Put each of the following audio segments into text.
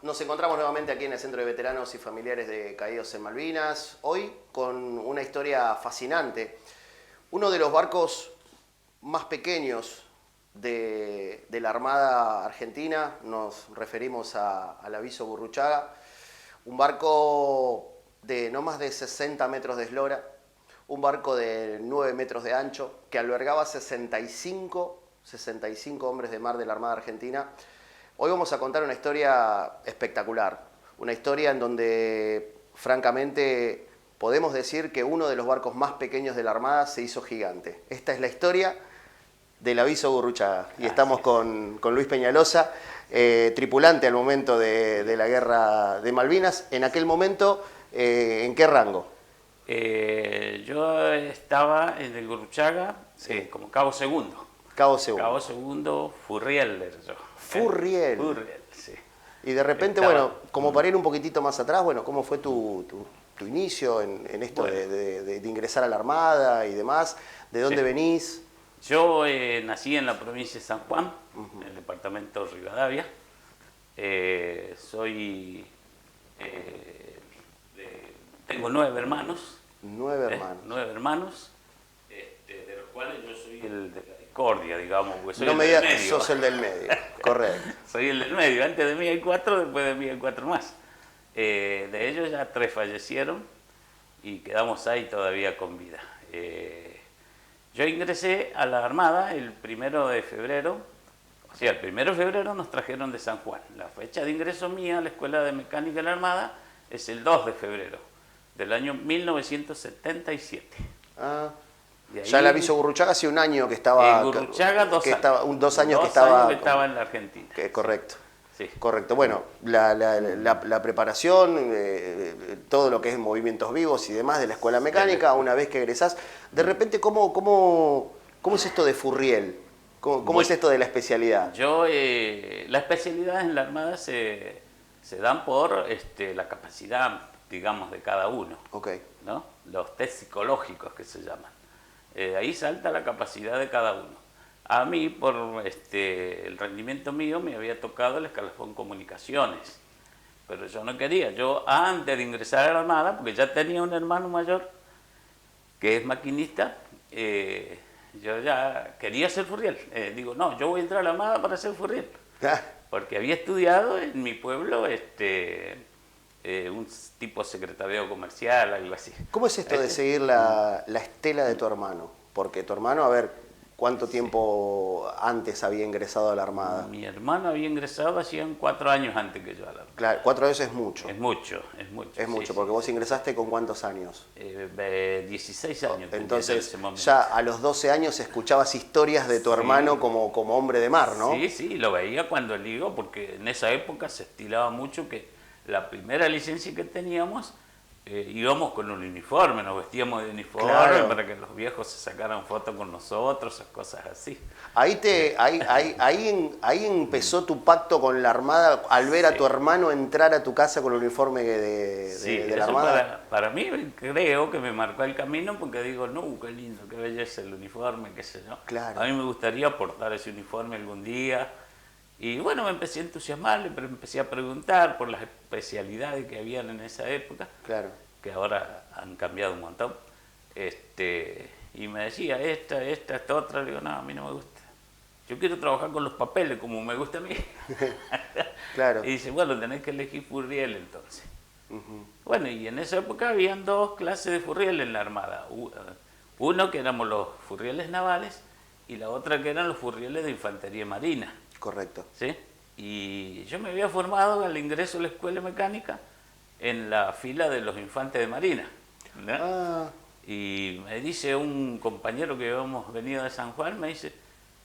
nos encontramos nuevamente aquí en el Centro de Veteranos y Familiares de Caídos en Malvinas, hoy con una historia fascinante. Uno de los barcos más pequeños de la Armada Argentina, nos referimos al Aviso Gurruchaga, un barco de no más de 60 metros de eslora, un barco de 9 metros de ancho, que albergaba 65 hombres de mar de la Armada Argentina. Hoy vamos a contar una historia espectacular, una historia en donde, francamente, podemos decir que uno de los barcos más pequeños de la Armada se hizo gigante. Esta es la historia del Aviso Gurruchaga. Y estamos con Luis Peñalosa, tripulante al momento de la Guerra de Malvinas. En aquel momento, ¿en qué rango? Yo estaba en el Gurruchaga como cabo segundo. Cabo segundo. Cabo segundo, Furriel era yo. Furriel. Furriel, sí. Y de repente, bueno, como para ir un poquitito más atrás, bueno, ¿cómo fue tu inicio en esto de ingresar a la Armada y demás? ¿De dónde venís? Yo nací en la provincia de San Juan, en el departamento de Rivadavia. Tengo 9 hermanos. 9 hermanos. 9 hermanos, de los cuales yo soy el de la discordia, digamos. Soy no el me del digas que medio. sos el del medio, correcto. Soy el del medio. Antes de mí hay 4, después de mí hay 4 más. De ellos ya 3 fallecieron y quedamos ahí todavía con vida. Yo ingresé a la Armada el 1 de febrero, o sea, el 1 de febrero nos trajeron de San Juan. La fecha de ingreso mía a la Escuela de Mecánica de la Armada es el 2 de febrero del año 1977. Ah, ahí, ya el Aviso Gurruchaga hace un año que estaba... En Gurruchaga, 2 años que estaba en la Argentina. Correcto. Sí. Correcto. Bueno, la preparación, todo lo que es movimientos vivos y demás de la escuela mecánica, una vez que egresás, de repente, ¿cómo es esto de Furriel? ¿Cómo es esto de la especialidad? Las especialidades en la Armada se dan por la capacidad, digamos, de cada uno. Okay. ¿No? Los test psicológicos que se llaman. Ahí salta la capacidad de cada uno. A mí, por el rendimiento mío, me había tocado el escalafón comunicaciones, pero yo no quería. Yo, antes de ingresar a la Armada, porque ya tenía un hermano mayor que es maquinista, yo ya quería ser Furriel. Digo, no, yo voy a entrar a la Armada para ser Furriel, porque había estudiado en mi pueblo un tipo secretariado comercial, algo así. ¿Cómo es esto de seguir la estela de tu hermano? Porque tu hermano, a ver, ¿cuánto tiempo antes había ingresado a la Armada? Mi hermano había ingresado hacían 4 años antes que yo a la Armada. Claro, 4 años es mucho. Es mucho. Es mucho, porque vos ingresaste con ¿cuántos años? 16 años. Entonces, ya a los 12 años escuchabas historias de tu hermano como hombre de mar, ¿no? Sí, lo veía cuando le digo, porque en esa época se estilaba mucho que la primera licencia que teníamos, íbamos con un uniforme, nos vestíamos de uniforme, claro, para que los viejos se sacaran fotos con nosotros, esas cosas así. Ahí empezó tu pacto con la Armada al ver a tu hermano entrar a tu casa con el uniforme de la Armada. Para mí creo que me marcó el camino, porque digo, no, qué lindo, qué belleza el uniforme, qué sé yo. Claro. A mí me gustaría portar ese uniforme algún día. Y bueno, me empecé a entusiasmar, pero empecé a preguntar por las especialidades que habían en esa época, claro, que ahora han cambiado un montón. Y me decía, esta otra. Le digo, no, a mí no me gusta. Yo quiero trabajar con los papeles, como me gusta a mí. Claro. Y dice, bueno, tenés que elegir Furriel entonces. Bueno, y en esa época habían 2 clases de Furriel en la Armada. Uno que éramos los Furrieles navales y la otra que eran los Furrieles de Infantería Marina. Correcto. ¿Sí? Y yo me había formado al ingreso a la escuela mecánica en la fila de los infantes de Marina, ¿no? Ah. Y me dice un compañero que habíamos venido de San Juan, me dice,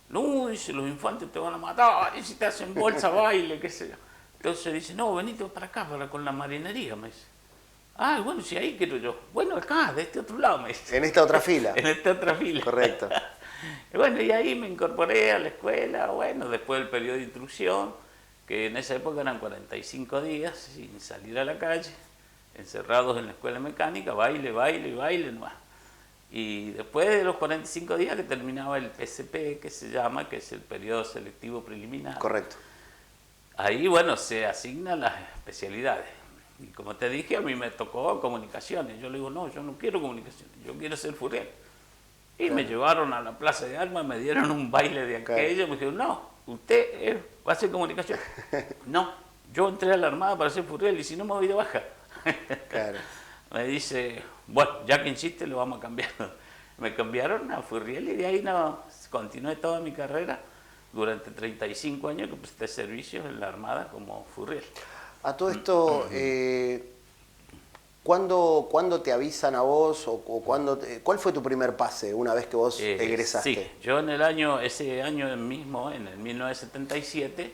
no, dice, los infantes te van a matar, y si te hacen bolsa, baile, qué sé yo. Entonces dice, no, venite para acá, con la marinería, me dice. Ah, bueno, si ahí quiero yo. Bueno, acá, de este otro lado, me dice. En esta otra fila. En esta otra fila. Correcto. Y bueno, y ahí me incorporé a la escuela, bueno, después del periodo de instrucción, que en esa época eran 45 días sin salir a la calle, encerrados en la escuela mecánica, baile nomás. Y después de los 45 días que terminaba el PSP, que se llama, que es el periodo selectivo preliminar. Correcto. Ahí, bueno, se asignan las especialidades. Y como te dije, a mí me tocó comunicaciones. Yo le digo, no, yo no quiero comunicaciones, yo quiero ser Furriel. Y me llevaron a la Plaza de Armas, me dieron un baile de aquello, me dijeron, no, usted va a hacer comunicación. No, yo entré a la Armada para ser Furriel y si no me voy de baja. Claro. Me dice, bueno, ya que insiste, lo vamos a cambiar. Me cambiaron a Furriel y de ahí no, continué toda mi carrera. Durante 35 años que presté servicios en la Armada como Furriel. A todo esto, ¿cuándo te avisan a vos o cuál fue tu primer pase una vez que vos egresaste? Sí, yo ese año mismo, en el 1977,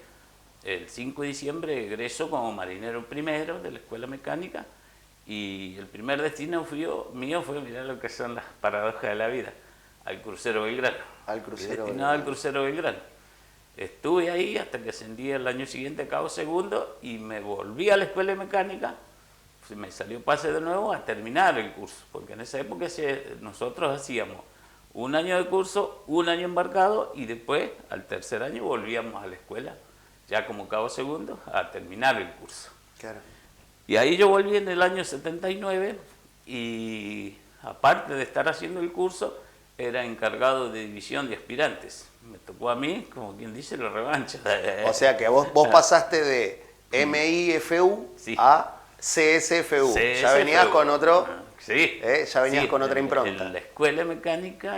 el 5 de diciembre egreso como marinero primero de la Escuela Mecánica y el primer destino mío fue, mirá lo que son las paradojas de la vida, al crucero Belgrano. Al crucero destinado Belgrano. al crucero Belgrano. Estuve ahí hasta que ascendí el año siguiente a cabo segundo y me volví a la Escuela de Mecánica. Me salió pase de nuevo a terminar el curso, porque en esa época nosotros hacíamos un año de curso, un año embarcado y después al tercer año volvíamos a la escuela, ya como cabo segundo, a terminar el curso. Claro. Y ahí yo volví en el año 79 y aparte de estar haciendo el curso, era encargado de división de aspirantes. Me tocó a mí, como quien dice, la revancha. O sea que vos pasaste de MIFU Sí. a CSFU. Ya venías con otro, sí, ya venías sí, con otra impronta. En la escuela mecánica,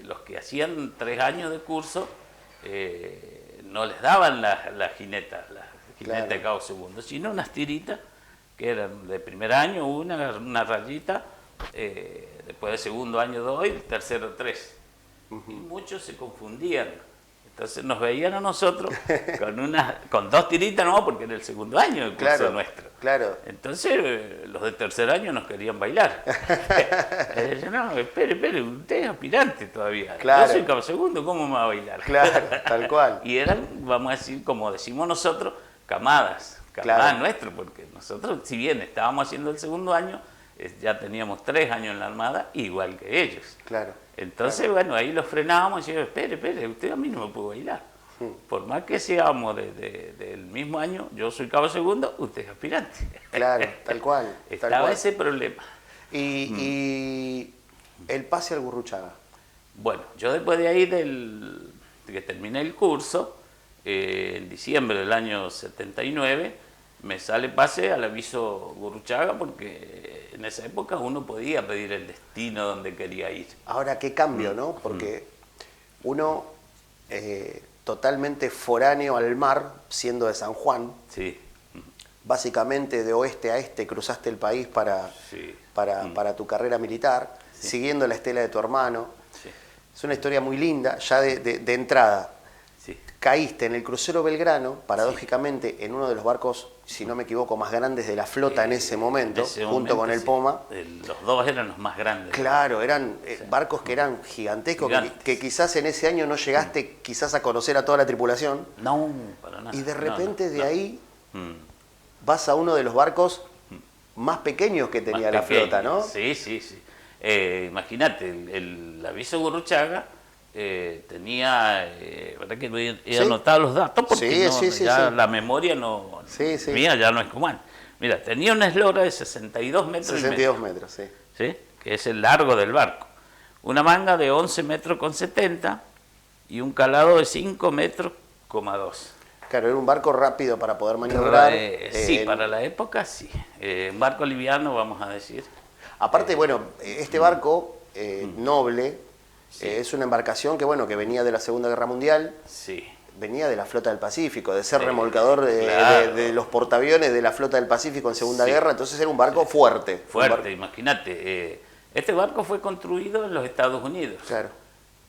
los que hacían 3 años de curso, no les daban la jineta Claro. de cabo segundo, sino unas tiritas que eran de primer año, una rayita, después de segundo año 2 y tercero 3. Y muchos se confundían. Entonces nos veían a nosotros con 2 tiritas, no, porque era el segundo año del curso nuestro. Claro. Entonces los de tercer año nos querían bailar. Yo, no, espere, usted es aspirante todavía. Claro. Yo soy cabo segundo, ¿cómo me va a bailar? Claro, tal cual. Y eran, vamos a decir, como decimos nosotros, camadas nuestras, porque nosotros, si bien estábamos haciendo el segundo año, ya teníamos 3 años en la Armada, igual que ellos. Claro. Entonces, bueno, ahí los frenábamos y decíamos, espere, usted a mí no me puede bailar. Por más que seamos del mismo año, yo soy cabo segundo, usted es aspirante. Claro, tal cual. Estaba ese problema. Y el pase al Gurruchaga. Bueno, yo después de ahí, de que terminé el curso, en diciembre del año 79, me sale pase al aviso Gurruchaga porque en esa época uno podía pedir el destino donde quería ir. Ahora, qué cambio, ¿no? Porque uno totalmente foráneo al mar, siendo de San Juan, Sí, básicamente de oeste a este cruzaste el país para tu carrera militar, siguiendo la estela de tu hermano. sí, Es una historia muy linda, ya de entrada. sí. Caíste en el crucero Belgrano, paradójicamente, en uno de los barcos, si no me equivoco, más grandes de la flota en ese momento, junto con el sí. Poma. Los 2 eran los más grandes. Claro, eran barcos que eran gigantescos, Gigantes. que quizás en ese año no llegaste quizás a conocer a toda la tripulación. No, para nada. Y de repente de ahí Mm. vas a uno de los barcos más pequeños que tenía Más la pequeño. flota, ¿no? Sí. Imagínate, el aviso Gurruchaga tenía, ¿verdad que he anotado los datos? Porque Sí. la memoria mía ya no es como antes. Mira, tenía una eslora de 62 metros. 62 metros, sí. ¿Sí? Que es el largo del barco. Una manga de 11 metros con 70 y un calado de 5 metros, 2. Claro, era un barco rápido para poder maniobrar. Sí, para la época sí. Un barco liviano, vamos a decir. Aparte, bueno, este barco noble es una embarcación que venía de la Segunda Guerra Mundial, Sí. venía de la Flota del Pacífico, de ser remolcador claro. de los portaaviones de la Flota del Pacífico en Segunda Guerra, entonces era un barco fuerte. Fuerte, imagínate. Este barco fue construido en los Estados Unidos. Claro.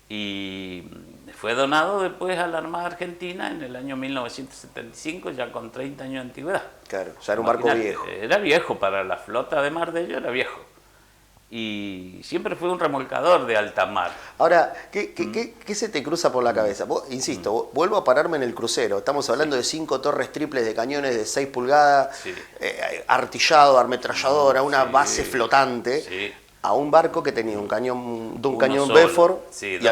Y fue donado después a la Armada Argentina en el año 1975, ya con 30 años de antigüedad. Claro, ya era un barco viejo. Era viejo, para la flota de mar de ellos era viejo. Y siempre fue un remolcador de alta mar. Ahora, ¿qué se te cruza por la cabeza? Insisto, vuelvo a pararme en el crucero. Estamos hablando de 5 torres triples de cañones de 6 pulgadas, Sí. artillado, ametralladora, una base flotante. Sí. a un barco que tenía un cañón, Uno cañón solo. Beaufort, Sí, y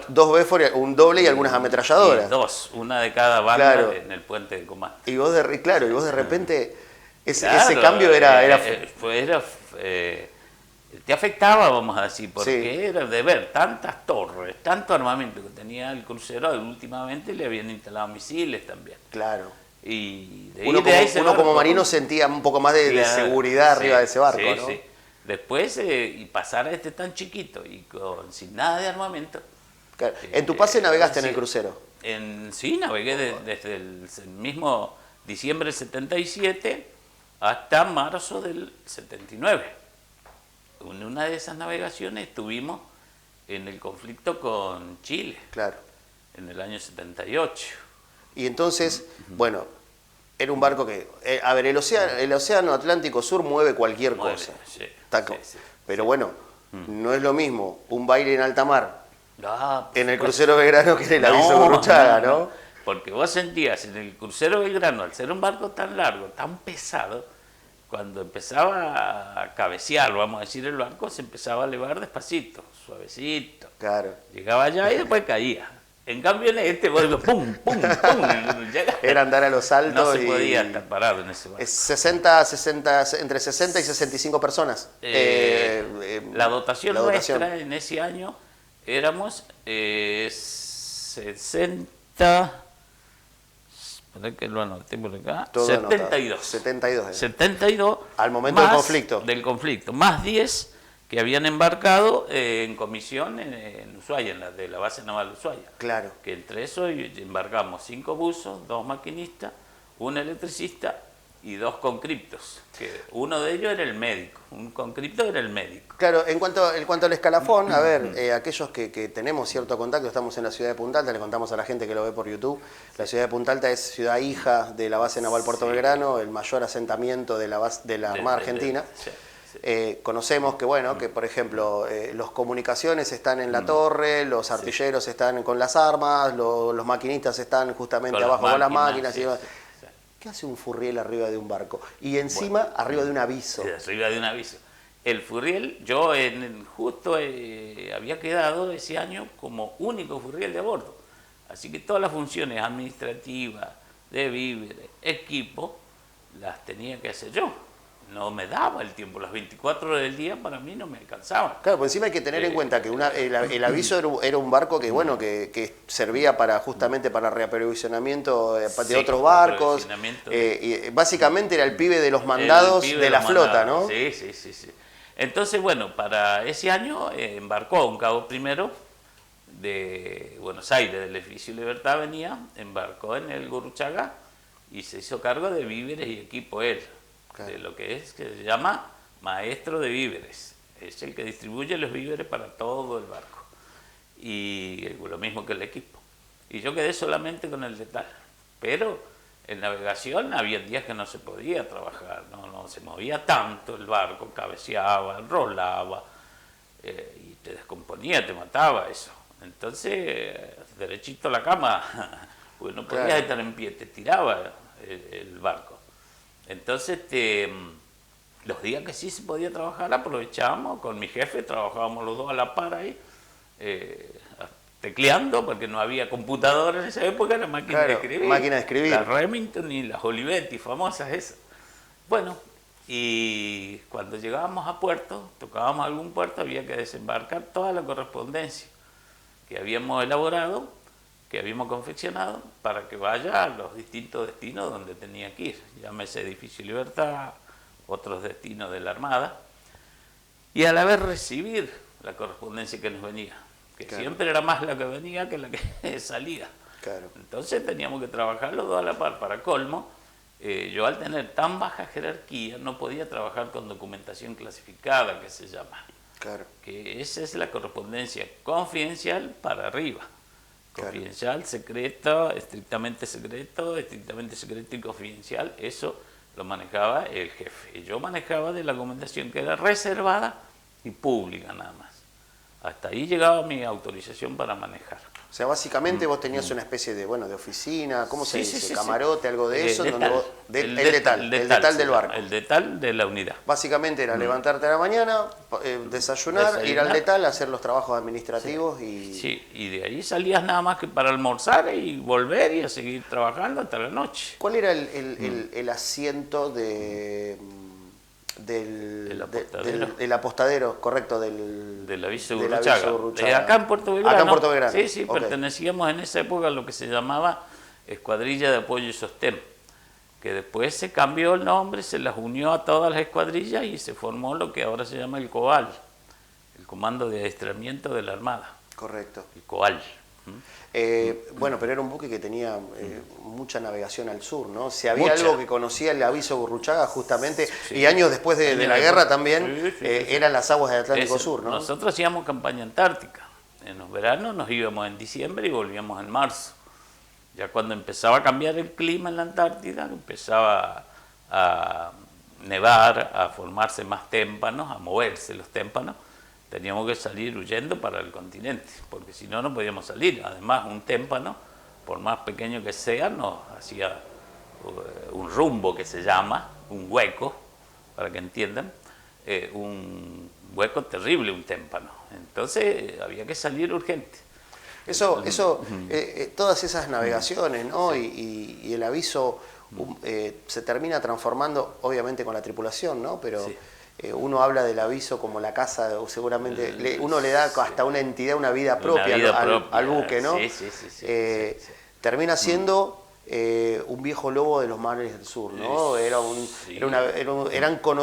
dos Beaufort, un doble y algunas ametralladoras. Y dos, una de cada banda Claro. en el puente de comando. Y vos de repente, ese Claro, cambio te afectaba, vamos a decir, porque Sí. era de ver tantas torres, tanto armamento que tenía el crucero, y últimamente le habían instalado misiles también. Claro. Y de Uno, uno como marino sentía un poco más de Claro, seguridad arriba de ese barco, sí, ¿no? sí. Después, y pasar a este tan chiquito y sin nada de armamento. Claro. En tu pase navegaste en sí. el crucero. Sí, navegué desde el mismo diciembre del 77 hasta marzo del 79. En una de esas navegaciones estuvimos en el conflicto con Chile, Claro. en el año 78. Y entonces, bueno, era un barco que... a ver, el océano Atlántico Sur mueve cualquier Mueve, cosa. sí, sí, Pero sí. bueno, no es lo mismo un baile en alta mar Ah, por en el supuesto. crucero Belgrano que en el aviso Gurruchaga, ¿no? Porque vos sentías en el crucero Belgrano, al ser un barco tan largo, tan pesado, cuando empezaba a cabecear, vamos a decir, el barco, se empezaba a elevar despacito, suavecito. Claro. Llegaba allá y después caía. En cambio en este, vos pum, pum, pum. Era andar a los saltos No se podía estar parado en ese barco. Es entre 60 y 65 personas. La dotación la dotación. nuestra en ese año éramos 60... Espera que lo anoté por acá. Todo 72. anotado. 72. 72. Al momento más del conflicto. Del conflicto. Más 10 que habían embarcado en comisión en Ushuaia, de la base naval Ushuaia. Claro. Que entre eso embarcamos 5 buzos, 2 maquinistas, un electricista y 2 conscriptos. Que uno de ellos era el médico. Un conscripto era el médico. Claro, en cuanto al escalafón, a ver, aquellos que tenemos cierto contacto, estamos en la ciudad de Punta Alta, le contamos a la gente que lo ve por YouTube, la ciudad de Punta Alta es ciudad hija de la base naval Puerto Belgrano, el mayor asentamiento de la Armada Argentina. Sí. Conocemos que, bueno, que por ejemplo, los comunicaciones están en la torre, los artilleros están con las armas, los maquinistas están justamente Con abajo las con las máquinas, máquinas. Y demás. sí. ¿Qué hace un furriel arriba de un barco? Y encima, arriba de un aviso. Arriba de un aviso. El furriel, yo justo había quedado ese año como único furriel de a bordo. Así que todas las funciones administrativas, de víveres, equipo, las tenía que hacer yo. No me daba el tiempo, las 24 horas del día para mí no me alcanzaban. Claro, por encima hay que tener en cuenta que el aviso era un barco que, bueno, que servía justamente para reaprovisionamiento de otros barcos. Y básicamente era el pibe de los mandados de la flota, ¿no? Sí. Entonces, bueno, para ese año embarcó un cabo primero de Buenos Aires, del edificio Libertad venía, embarcó en el Gurruchaga y se hizo cargo de víveres y equipo él. Claro. De lo que se llama maestro de víveres. Es el que distribuye los víveres para todo el barco. Y lo mismo que el equipo. Y yo quedé solamente con el letal. Pero en navegación había días que no se podía trabajar, no se movía tanto el barco, cabeceaba, rolaba, y te descomponía, te mataba eso. Entonces, derechito a la cama, porque no podías estar en pie, te tiraba el barco. Entonces, los días que sí se podía trabajar, aprovechábamos, con mi jefe trabajábamos los dos a la par ahí, tecleando, porque no había computadora en esa época, era máquina de escribir. Máquina de escribir. Las Remington y las Olivetti, famosas esas. Bueno, y cuando llegábamos a puerto, tocábamos algún puerto, había que desembarcar toda la correspondencia que habíamos elaborado, que habíamos confeccionado, para que vaya a los distintos destinos donde tenía que ir. Llámese Edificio Libertad, otros destinos de la Armada, y a la vez recibir la correspondencia que nos venía, que siempre era más la que venía que la que salía. Claro. Entonces teníamos que trabajar los dos a la par. Para colmo, yo al tener tan baja jerarquía no podía trabajar con documentación clasificada, que se llama. Claro. Que esa es la correspondencia confidencial para arriba. Confidencial, secreto, estrictamente secreto y confidencial, eso lo manejaba el jefe. Y yo manejaba de la documentación que era reservada y pública nada más. Hasta ahí llegaba mi autorización para manejar. O sea, básicamente vos tenías una especie de, bueno, de oficina, ¿cómo se dice? Sí. Camarote, algo de eso, Detal. el detal del barco. El detal de la unidad. Básicamente era levantarte a la mañana, desayunar, ir al detal, hacer los trabajos administrativos y... Sí, y de ahí salías nada más que para almorzar y volver y a seguir trabajando hasta la noche. ¿Cuál era el asiento del apostadero, correcto, del aviso de del aviso Gurruchaga. Acá en Puerto Belgrano. Acá en Puerto Belgrano. Sí, Okay. Pertenecíamos en esa época a lo que se llamaba Escuadrilla de Apoyo y Sostén, que después se cambió el nombre, se las unió a todas las escuadrillas y se formó lo que ahora se llama el COAL, el Comando de Adiestramiento de la Armada. Correcto. El COAL. Bueno, pero era un buque que tenía mucha navegación al sur, ¿no? Si había algo que conocía el aviso Gurruchaga justamente, y años después de la guerra también, eran las aguas del Atlántico Sur, ¿no? Nosotros hacíamos campaña antártica. En los veranos nos íbamos en diciembre y volvíamos en marzo. Ya cuando empezaba a cambiar el clima en la Antártida, empezaba a nevar, a formarse más témpanos, a moverse los témpanos, teníamos que salir huyendo para el continente, porque si no, no podíamos salir. Además, un témpano, por más pequeño que sea, nos hacía un rumbo que se llama, un hueco, para que entiendan, un hueco terrible, un témpano. Entonces, había que salir urgente. Todas esas navegaciones, ¿no? Y el aviso se termina transformando, obviamente con la tripulación, ¿no? Pero uno habla del aviso como la casa, o seguramente uno le da hasta una entidad, una vida propia, al buque, ¿no? Termina siendo un viejo lobo de los mares del sur, ¿no?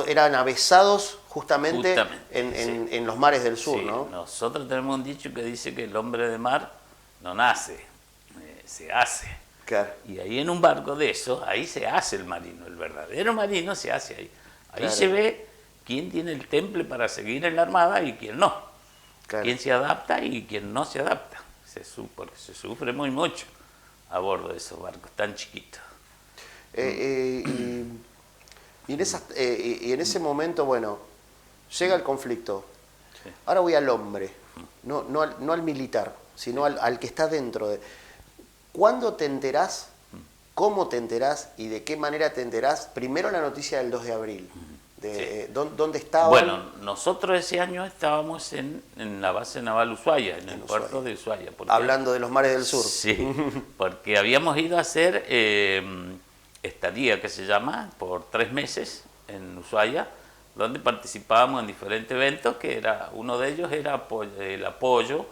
Eran avesados justamente en los mares del sur, ¿no? Nosotros tenemos un dicho que dice que el hombre de mar no nace, se hace. Claro. Y ahí en un barco de eso, ahí se hace el marino, el verdadero marino se hace ahí. Ahí se ve quién tiene el temple para seguir en la armada y quién no. Claro. Quién se adapta y quién no se adapta. Porque se sufre muy mucho a bordo de esos barcos tan chiquitos. Y en ese momento, bueno, llega el conflicto. Sí. Ahora voy al hombre, no al militar, sino al que está dentro de... ¿Cuándo te enterás? ¿Cómo te enterás? ¿Y de qué manera te enterás? Primero la noticia del 2 de abril. ¿Dónde estaban? Bueno, nosotros ese año estábamos en la base naval Ushuaia, en el puerto de Ushuaia. Hablando de los mares del sur. Sí, porque habíamos ido a hacer estadía, que se llama, por 3 meses en Ushuaia, donde participábamos en diferentes eventos, que uno de ellos era el apoyo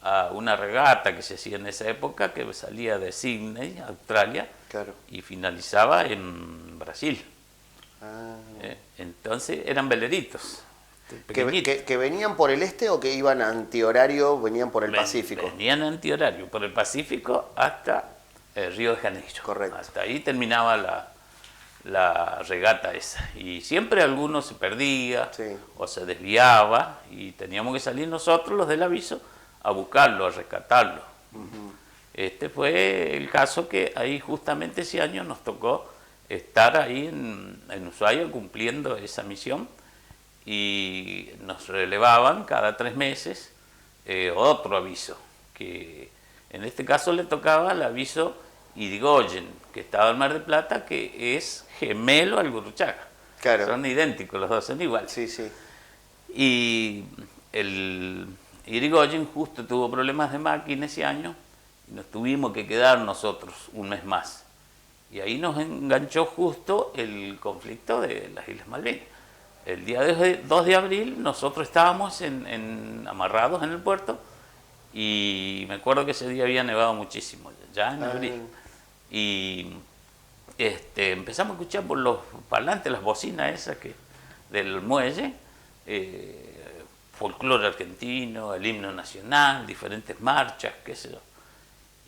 a una regata que se hacía en esa época, que salía de Sydney, Australia, y finalizaba en Brasil. Entonces eran veleritos. ¿Que venían por el este o que iban antihorario, venían por el Pacífico? Venían antihorario, por el Pacífico hasta Río de Janeiro. Correcto. Hasta ahí terminaba la regata esa. Y siempre alguno se perdía o se desviaba y teníamos que salir nosotros, los del aviso, a buscarlo, a rescatarlo. Este fue el caso que ahí justamente ese año nos tocó estar ahí en Ushuaia cumpliendo esa misión y nos relevaban cada 3 meses otro aviso, que en este caso le tocaba el aviso Irigoyen, que estaba en Mar del Plata, que es gemelo al Gurruchaga. Claro. Son idénticos, los dos son iguales. Sí, sí. Y el Irigoyen justo tuvo problemas de máquina ese año y nos tuvimos que quedar nosotros un mes más. Y ahí nos enganchó justo el conflicto de las Islas Malvinas. El día 2 de abril nosotros estábamos amarrados en el puerto y me acuerdo que ese día había nevado muchísimo, ya en abril. Y empezamos a escuchar por los parlantes, las bocinas esas del muelle, folclore argentino, el himno nacional, diferentes marchas, qué sé yo.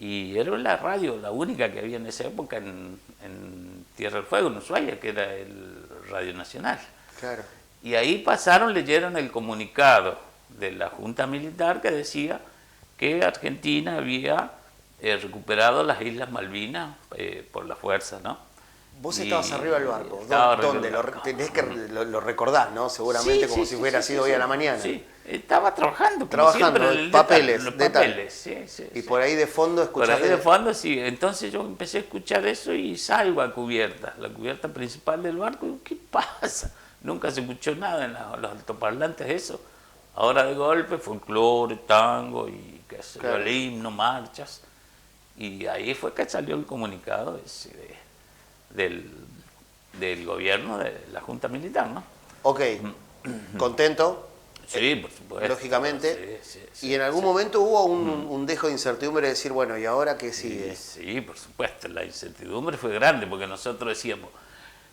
Y era la radio, la única que había en esa época en Tierra del Fuego, en Ushuaia, que era el Radio Nacional. Claro. Y ahí leyeron el comunicado de la Junta Militar que decía que Argentina había recuperado las Islas Malvinas por la fuerza, ¿no? Vos Y estabas arriba del barco. estaba arriba ¿Dónde? del barco. Lo recordás, ¿no? Seguramente Sí, como sí, si sí, hubiera sí, sido sí, hoy a la sí. mañana. Sí, estaba trabajando, como Trabajando, siempre, el papeles, los detalle. papeles, sí, sí. Y sí. por ahí de fondo Por escuchaste... ahí de fondo, sí. Entonces yo empecé a escuchar eso y salgo a cubierta, la cubierta principal del barco. Y digo, ¿qué pasa? Nunca se escuchó nada en los altoparlantes, eso. Ahora de golpe, folclore, tango y qué sé yo, Claro. el himno, marchas. Y ahí fue que salió el comunicado ese del gobierno, de la Junta Militar, ¿no? Ok, contento, Sí, por supuesto. lógicamente. Sí, sí, Y sí, en algún sí. momento hubo un dejo de incertidumbre de decir, bueno, ¿y ahora qué sigue? Sí, por supuesto, la incertidumbre fue grande porque nosotros decíamos,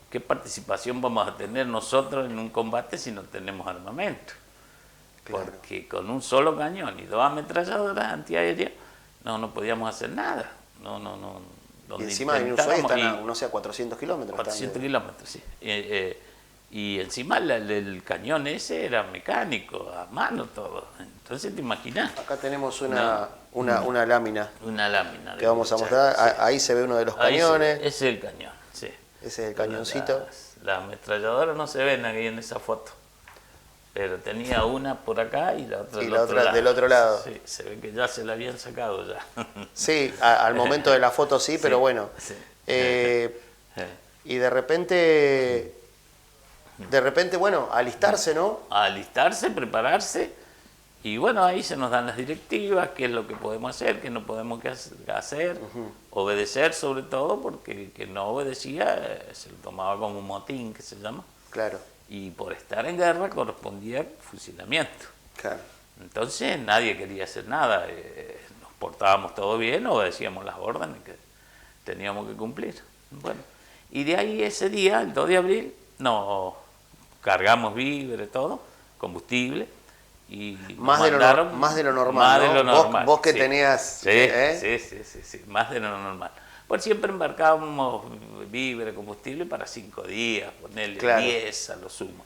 ¿qué participación vamos a tener nosotros en un combate si no tenemos armamento? Claro. Porque con un solo cañón y dos ametralladoras antiaéreas no podíamos hacer nada. No. Y Donde encima de Ushuaia están a, y- no sé, a 400 kilómetros. 400 kilómetros, sí. Y encima el cañón ese era mecánico, a mano todo. Entonces te imaginas, Acá tenemos una lámina una lámina. que vamos a mostrar. Ahí se ve uno de los Ahí cañones. ese es el cañón, sí. Ese es el cañoncito. Las ametralladoras no se ven aquí en esa foto. Pero tenía una por acá y la otra, Y la otra del otro lado. Sí, se ve que ya se la habían sacado ya. Sí, al momento de la foto sí, pero bueno. Sí. Y de repente, bueno, alistarse, ¿no? A alistarse, prepararse, y bueno, ahí se nos dan las directivas, qué es lo que podemos hacer, qué no podemos hacer, obedecer sobre todo, porque el que no obedecía se lo tomaba como un motín, que se llama, Claro, y por estar en guerra correspondía fusilamiento. claro. Entonces nadie quería hacer nada, nos portábamos todo bien, obedecíamos las órdenes que teníamos que cumplir. Bueno, y de ahí ese día, el 2 de abril, nos cargamos víveres, todo, combustible, y nos Más de lo mandaron, normal, más ¿no? de lo normal, Vos que sí. tenías... Sí, más de lo normal. Pues siempre embarcábamos víveres, combustible para 5 días, ponerle Claro. 10 a lo sumo.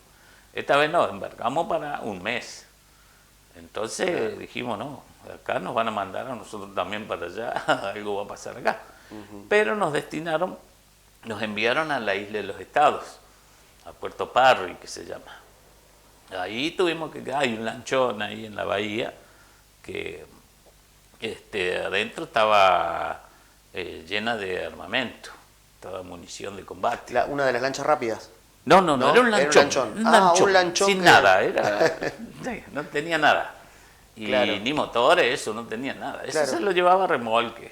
Esta vez no, embarcamos para un mes. Entonces dijimos, no, acá nos van a mandar a nosotros también para allá, algo va a pasar acá. Pero nos destinaron, nos enviaron a la isla de los Estados, a Puerto Parry, que se llama. Ahí tuvimos que quedar, hay un lanchón ahí en la bahía, que adentro estaba llena de armamento, estaba munición de combate. Una de las lanchas rápidas. No, ¿No? era un Era un lanchón. lanchón. Un lanchón sin que- nada, sí, no tenía nada. Y Claro. ni motores, eso, no tenía nada. Eso Claro. se lo llevaba a remolque.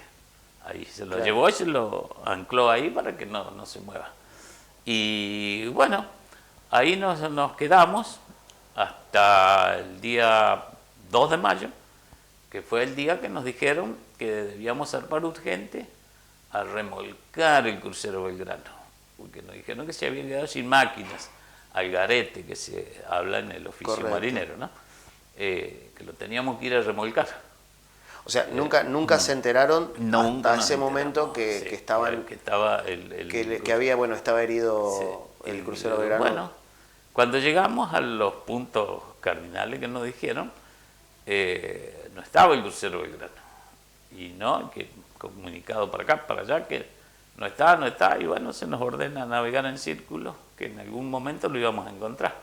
Ahí se lo Claro. llevó y se lo ancló ahí para que no se mueva. Y bueno, ahí nos quedamos hasta el día 2 de mayo, que fue el día que nos dijeron que debíamos zarpar urgente a remolcar el crucero Belgrano, porque nos dijeron que se habían quedado sin máquinas, al garete que se habla en el oficio Correcto. marinero, ¿no? Que lo teníamos que ir a remolcar. O sea, nunca se enteraron Nunca hasta nos ese momento enteramos, que sí, estaban... que estaba Que había, bueno, estaba herido sí, el crucero Belgrano. Bueno, cuando llegamos a los puntos cardinales que nos dijeron, no estaba el crucero Belgrano. Y no, que comunicado para acá, para allá, que no está, y bueno, se nos ordena navegar en círculo, que en algún momento lo íbamos a encontrar.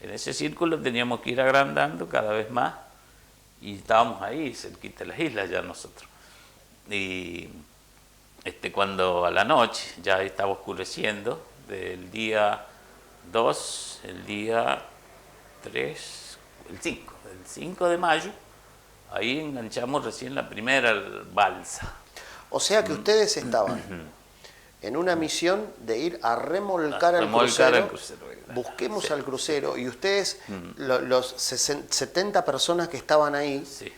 En ese círculo teníamos que ir agrandando cada vez más, y estábamos ahí, cerquita de las islas ya nosotros. Y cuando a la noche ya estaba oscureciendo, del día 2, el día 3, el 5 de mayo, ahí enganchamos recién la primera balsa. O sea que ustedes estaban en una misión de ir a remolcar al crucero. Busquemos al crucero. Y ustedes, los 70 personas que estaban ahí, Sí,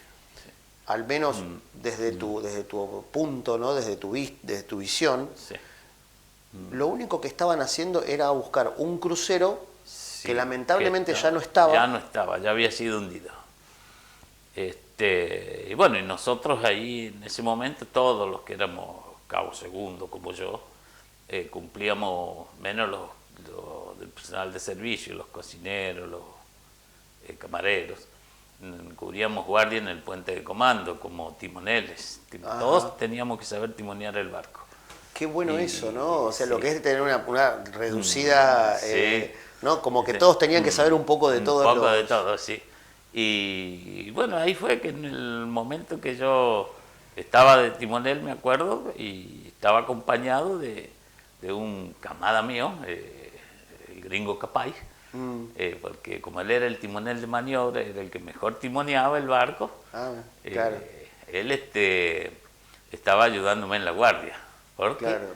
al menos desde tu punto, ¿no? Desde tu visión, sí. lo único que estaban haciendo era buscar un crucero Sí, que lamentablemente que ya no estaba. Ya no estaba, ya había sido hundido. Y bueno, y nosotros ahí en ese momento, todos los que éramos cabo segundo, como yo, cumplíamos menos los del personal de servicio, los cocineros, los camareros, cubríamos guardia en el puente de comando como timoneles. Ajá. Todos teníamos que saber timonear el barco. Qué bueno eso, ¿no? O sea, sí. lo que es tener una reducida, Sí. ¿no? Como que todos tenían que saber un poco de todos Un poco de los... todo, sí. Y bueno, ahí fue que en el momento que yo estaba de timonel, me acuerdo, y estaba acompañado de un camada mío, el gringo Capay, porque como él era el timonel de maniobra, era el que mejor timoneaba el barco, Ah, claro, él estaba ayudándome en la guardia, porque claro.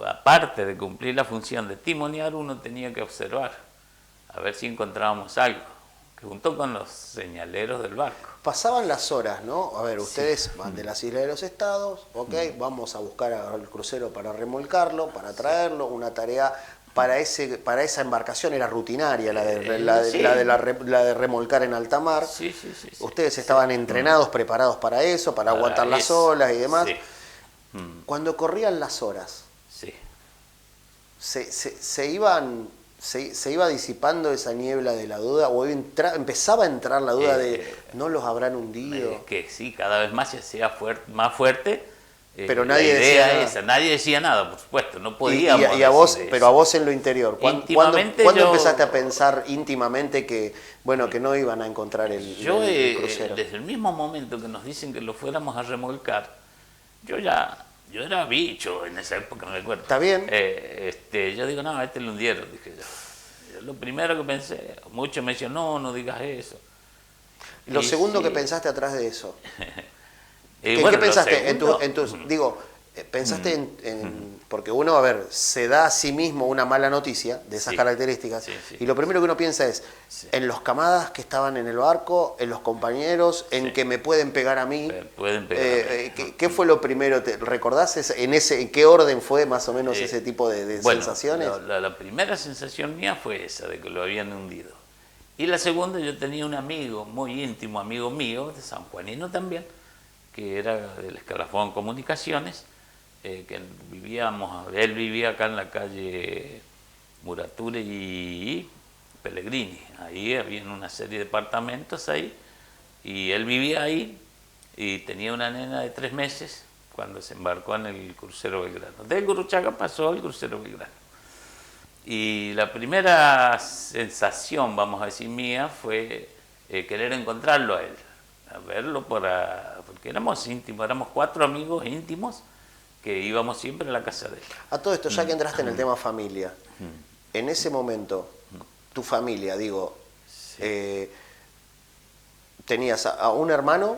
aparte de cumplir la función de timonear, uno tenía que observar, a ver si encontrábamos algo, junto con los señaleros del barco. Pasaban las horas, ¿no? A ver, Sí. ustedes van de las Islas de los Estados, ok, vamos a buscar al crucero para remolcarlo, para traerlo, una tarea para esa embarcación era rutinaria, Sí. la de remolcar en alta mar. Sí, sí, sí, sí. Ustedes estaban entrenados, preparados para eso, para aguantar las eso. olas y demás. Sí. Cuando corrían las horas, Sí. se iba disipando esa niebla de la duda o empezaba a entrar la duda de no los habrán hundido. Que sí, cada vez más se hacía más fuerte. Pero La nadie idea decía esa, nadie decía nada, por supuesto, no podíamos y a vos, decir pero a eso. vos en lo interior, Íntimamente ¿cuándo yo- empezaste a pensar íntimamente que bueno que no iban a encontrar Yo, el crucero? desde el mismo momento que nos dicen que lo fuéramos a remolcar, yo era bicho en esa época, me acuerdo. ¿Está bien? Yo digo, no, lo hundieron, dije yo. Lo primero que pensé, muchos me decían, no, no digas eso. Lo Y segundo que sí. pensaste atrás de eso. Y ¿Qué bueno, lo pensaste? segundo, Digo, pensaste porque uno, a ver, se da a sí mismo una mala noticia de esas Sí, características, sí, sí. y lo primero que uno piensa es en los camadas que estaban en el barco, en los compañeros, en Sí. que me pueden pegar a mí. pueden pegar a mí. ¿Qué fue lo primero? ¿Recordás en qué orden fue más o menos Eh, ese tipo de Bueno, sensaciones? la primera sensación mía fue esa, de que lo habían hundido. Y la segunda, yo tenía un amigo, muy íntimo, amigo mío, de San Juanino también, que era del Escalafón Comunicaciones, que él vivía acá en la calle Murature y Pellegrini. Ahí había una serie de departamentos ahí, y él vivía ahí y tenía una nena de 3 meses cuando se embarcó en el crucero Belgrano. Del Guruchaga pasó al crucero Belgrano. Y la primera sensación, vamos a decir, mía fue querer encontrarlo a él, a verlo porque éramos íntimos, éramos 4 amigos íntimos que íbamos siempre a la casa de él. A todo esto, ya que entraste en el tema familia, en ese momento, tu familia, digo, tenías a un hermano,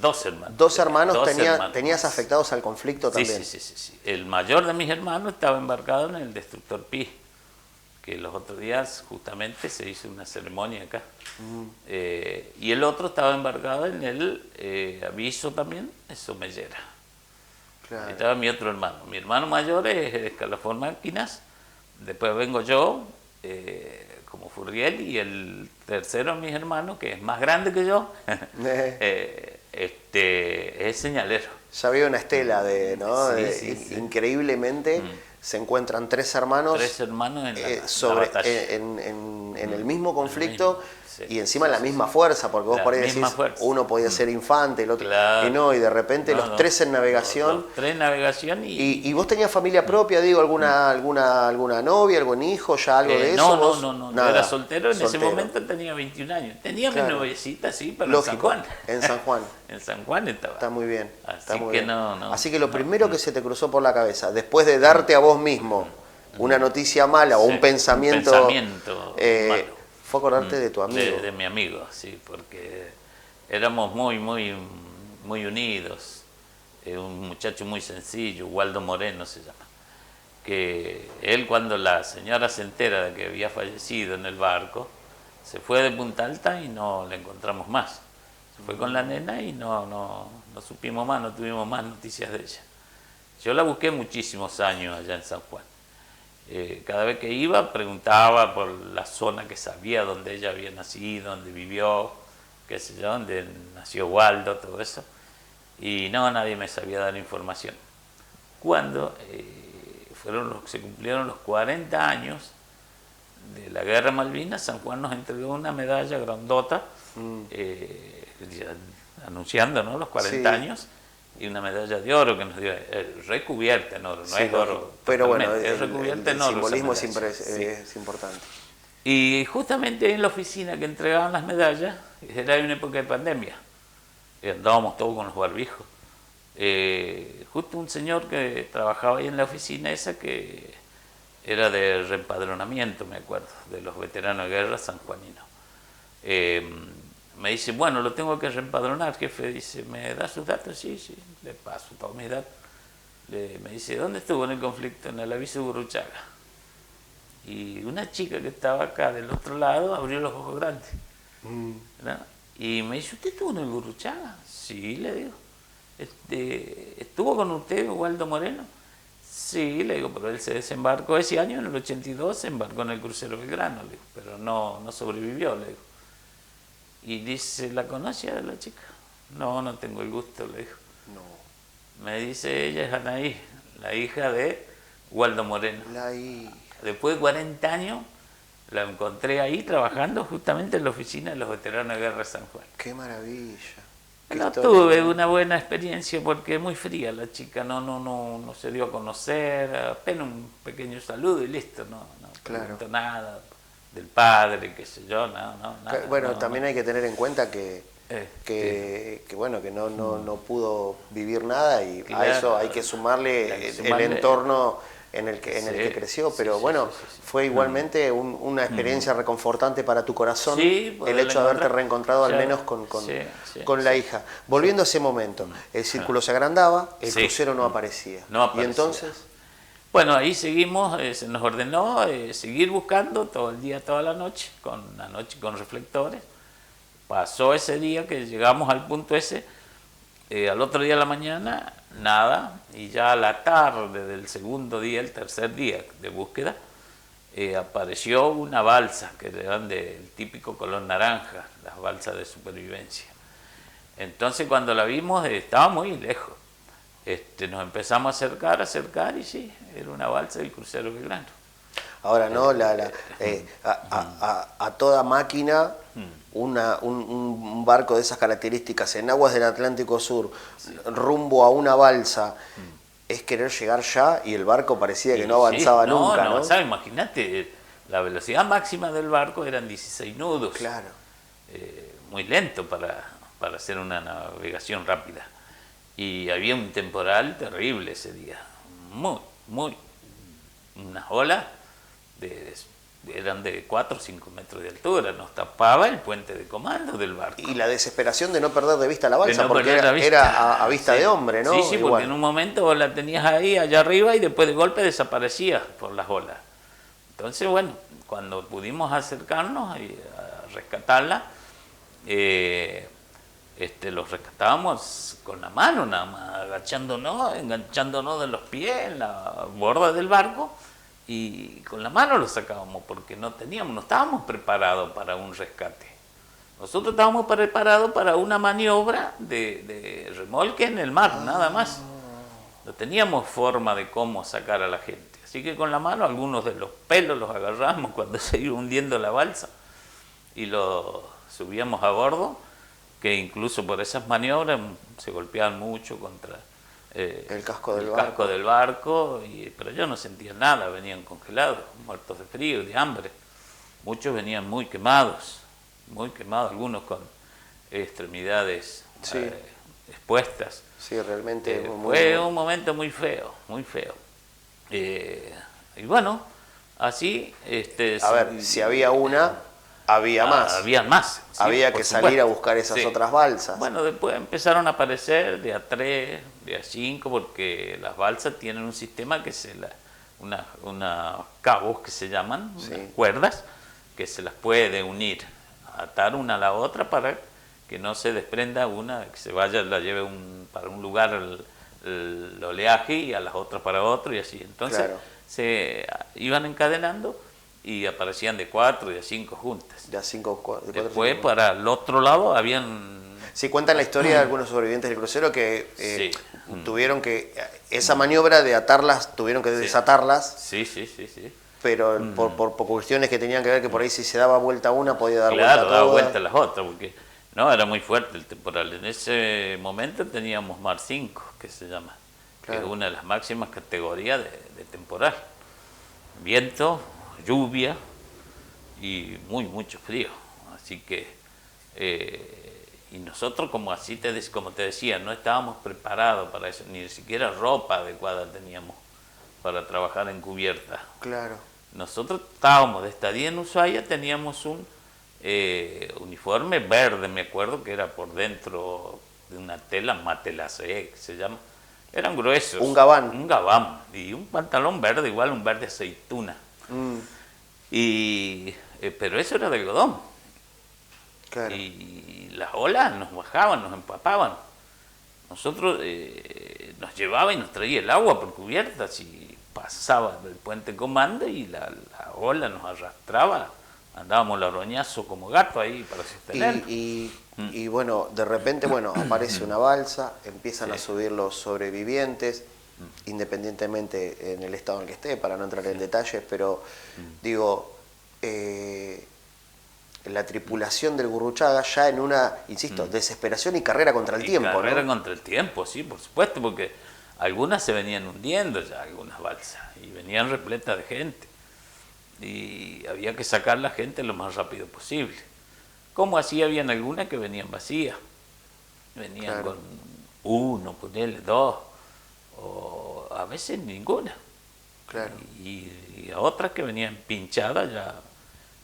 2 hermanos. dos hermanos, Dos hermanos. tenías afectados al conflicto Sí, también. sí. El mayor de mis hermanos estaba embarcado en el destructor Pi, que los otros días justamente se hizo una ceremonia acá. Y el otro estaba embarcado en el aviso también, de Somellera. Claro. Ahí estaba mi otro hermano. Mi hermano mayor es el Escalafón Máquinas, después vengo yo como Furriel, y el tercero de mis hermanos, que es más grande que yo, es señalero. Ya había una estela de, ¿no? Sí. Increíblemente se encuentran 3 hermanos, 3 hermanos en la sobre, batalla. en el mismo conflicto Sí, y encima la misma fuerza, porque vos La por ahí misma decís, fuerza. uno podía ser infante, el otro, Claro. y no, y de repente No, los no, 3 en navegación. Los 3 en navegación Y vos tenías familia propia, digo, alguna novia, algún hijo, ya algo de eso. No, nada. yo era soltero, en ese Soltero. momento tenía 21 años. Tenía Claro. mi noviecita, sí, pero Lógico, en San Juan. en San Juan. En San Juan estaba. Está muy bien. Así está muy que bien. no. Así que lo primero que se te cruzó por la cabeza, después de darte a vos mismo una noticia mala o Sí, un pensamiento, malo. fue acordarte de tu amigo. De mi amigo, sí, porque éramos muy unidos. Un muchacho muy sencillo, Waldo Moreno se llama. Que él, cuando la señora se entera de que había fallecido en el barco, se fue de Punta Alta y no la encontramos más. Se fue con la nena y no supimos más, no tuvimos más noticias de ella. Yo la busqué muchísimos años allá en San Juan. Cada vez que iba preguntaba por la zona que sabía donde ella había nacido, donde vivió, qué sé yo, donde nació Waldo, todo eso. Y nadie me sabía dar información. Cuando se cumplieron los 40 años de la Guerra Malvinas, San Juan nos entregó una medalla grandota, anunciando, ¿no?, los 40 Sí. años, y una medalla de oro que nos dio, recubierta en oro, no Sí, es oro. pero bueno, es recubierta en oro. simbolismo esa medalla, sí. es importante. Y justamente ahí en la oficina que entregaban las medallas, era una época de pandemia, andábamos todos con los barbijos. Justo un señor que trabajaba ahí en la oficina esa, que era de reempadronamiento, me acuerdo, de los veteranos de guerra sanjuaninos. Me dice, bueno, lo tengo que reempadronar, jefe. Dice, ¿me da sus datos? Sí, sí, le paso todos mis datos. Me dice, ¿dónde estuvo en el conflicto? En el aviso de Gurruchaga. Y una chica que estaba acá del otro lado abrió los ojos grandes. ¿No? Y me dice, ¿usted estuvo en el Gurruchaga? Sí, le digo. ¿Estuvo con usted Waldo Moreno? Sí, le digo, pero él se desembarcó ese año, en el 82, se embarcó en el crucero Belgrano, le digo, pero no sobrevivió, le digo. Y dice, ¿la conoce a la chica? No, no tengo el gusto, le digo. No. Me dice, ella es Anaí, la hija de Waldo Moreno. La hija. Después de 40 años, la encontré ahí trabajando justamente en la oficina de los veteranos de guerra de San Juan. ¡Qué maravilla! Qué No historia. tuve una buena experiencia porque es muy fría la chica, no se dio a conocer, apenas un pequeño saludo y listo, no preguntó nada del padre, qué sé yo, nada. Bueno, también hay que tener en cuenta que bueno, que no pudo vivir nada, y Claro, a eso hay que sumarle el entorno en el que creció, pero bueno, fue igualmente una experiencia reconfortante para tu corazón, el hecho de haberte reencontrado al menos con la hija. Volviendo a ese momento, el círculo se agrandaba, el crucero no aparecía. Y entonces... Bueno, ahí seguimos, se nos ordenó seguir buscando todo el día, toda la noche con reflectores. Pasó ese día que llegamos al punto ese, al otro día a la mañana, nada, y ya a la tarde del segundo día, el tercer día de búsqueda, apareció una balsa, que eran del típico color naranja, las balsas de supervivencia. Entonces cuando la vimos estaba muy lejos. Nos empezamos a acercar y sí, era una balsa del crucero Belgrano. Ahora, ¿no? A toda máquina, un barco de esas características en aguas del Atlántico Sur, rumbo a una balsa, es querer llegar ya, y el barco parecía que no avanzaba nunca, ¿no? avanzaba, imagínate, la velocidad máxima del barco eran 16 nudos. Claro. Muy lento para hacer una navegación rápida. Y había un temporal terrible ese día, unas olas eran de 4 o 5 metros de altura, nos tapaba el puente de comando del barco. Y la desesperación de no perder de vista la balsa, porque era a vista de hombre, ¿no? Sí, porque en un momento vos la tenías ahí, allá arriba, y después de golpe desaparecía por las olas. Entonces, bueno, cuando pudimos acercarnos a rescatarla, los rescatábamos con la mano nada más, agachándonos, enganchándonos de los pies en la borda del barco, y con la mano lo sacábamos porque no estábamos preparados para un rescate. Nosotros estábamos preparados para una maniobra de remolque en el mar, nada más. No teníamos forma de cómo sacar a la gente. Así que con la mano algunos de los pelos los agarramos cuando se iba hundiendo la balsa y lo subíamos a bordo, que incluso por esas maniobras se golpeaban mucho contra el casco del barco, pero yo no sentía nada, venían congelados, muertos de frío, de hambre. Muchos venían muy quemados, algunos con extremidades expuestas. Sí, realmente fue un momento muy feo, muy feo. Y bueno, así... a ver, si había una... Había más. Habían más. Sí, había que salir a buscar esas otras balsas. Bueno, después empezaron a aparecer de a 3, de a 5, porque las balsas tienen un sistema que unos cabos que se llaman, unas cuerdas, que se las puede unir, atar una a la otra para que no se desprenda una, que se vaya, la lleve para un lugar el oleaje, y a las otras para otro, y así. Entonces se iban encadenando y aparecían de 4 y de 5 juntas. Después, para el otro lado, habían... Sí, cuentan la historia de algunos sobrevivientes del crucero que tuvieron que... Esa maniobra de atarlas, tuvieron que desatarlas. Sí. Pero por cuestiones que tenían que ver que por ahí si se daba vuelta una, podía dar vuelta a todas. Claro, daba vuelta a las otras, porque No, era muy fuerte el temporal. En ese momento teníamos mar 5, que se llama, que es una de las máximas categorías de temporal. Viento, lluvia y mucho frío. Así que, y nosotros como te decía, no estábamos preparados para eso, ni siquiera ropa adecuada teníamos para trabajar en cubierta. Claro. Nosotros estábamos de estadía en Ushuaia, teníamos un uniforme verde, me acuerdo que era por dentro de una tela, matelaceae, que se llama. Eran gruesos. Un gabán. Un gabán. Y un pantalón verde, igual un verde aceituna. Pero eso era de algodón. Claro. Y las olas nos bajaban, nos empapaban. Nosotros nos llevaba y nos traía el agua por cubiertas y pasaba del puente Comando y la ola nos arrastraba. Andábamos loroñazo como gato ahí para sostener. Y bueno, de repente, bueno, aparece una balsa, empiezan a subir los sobrevivientes, independientemente en el estado en el que esté, para no entrar en detalles, pero digo, la tripulación del Gurruchaga ya en una, insisto, desesperación y carrera contra el tiempo, carrera ¿no? contra el tiempo, sí, por supuesto, porque algunas se venían hundiendo ya, algunas balsas, y venían repletas de gente. Y había que sacar la gente lo más rápido posible. Como así habían algunas que venían vacías. Venían con uno, ponele, dos, o a veces ninguna. Claro. Y a otras que venían pinchadas ya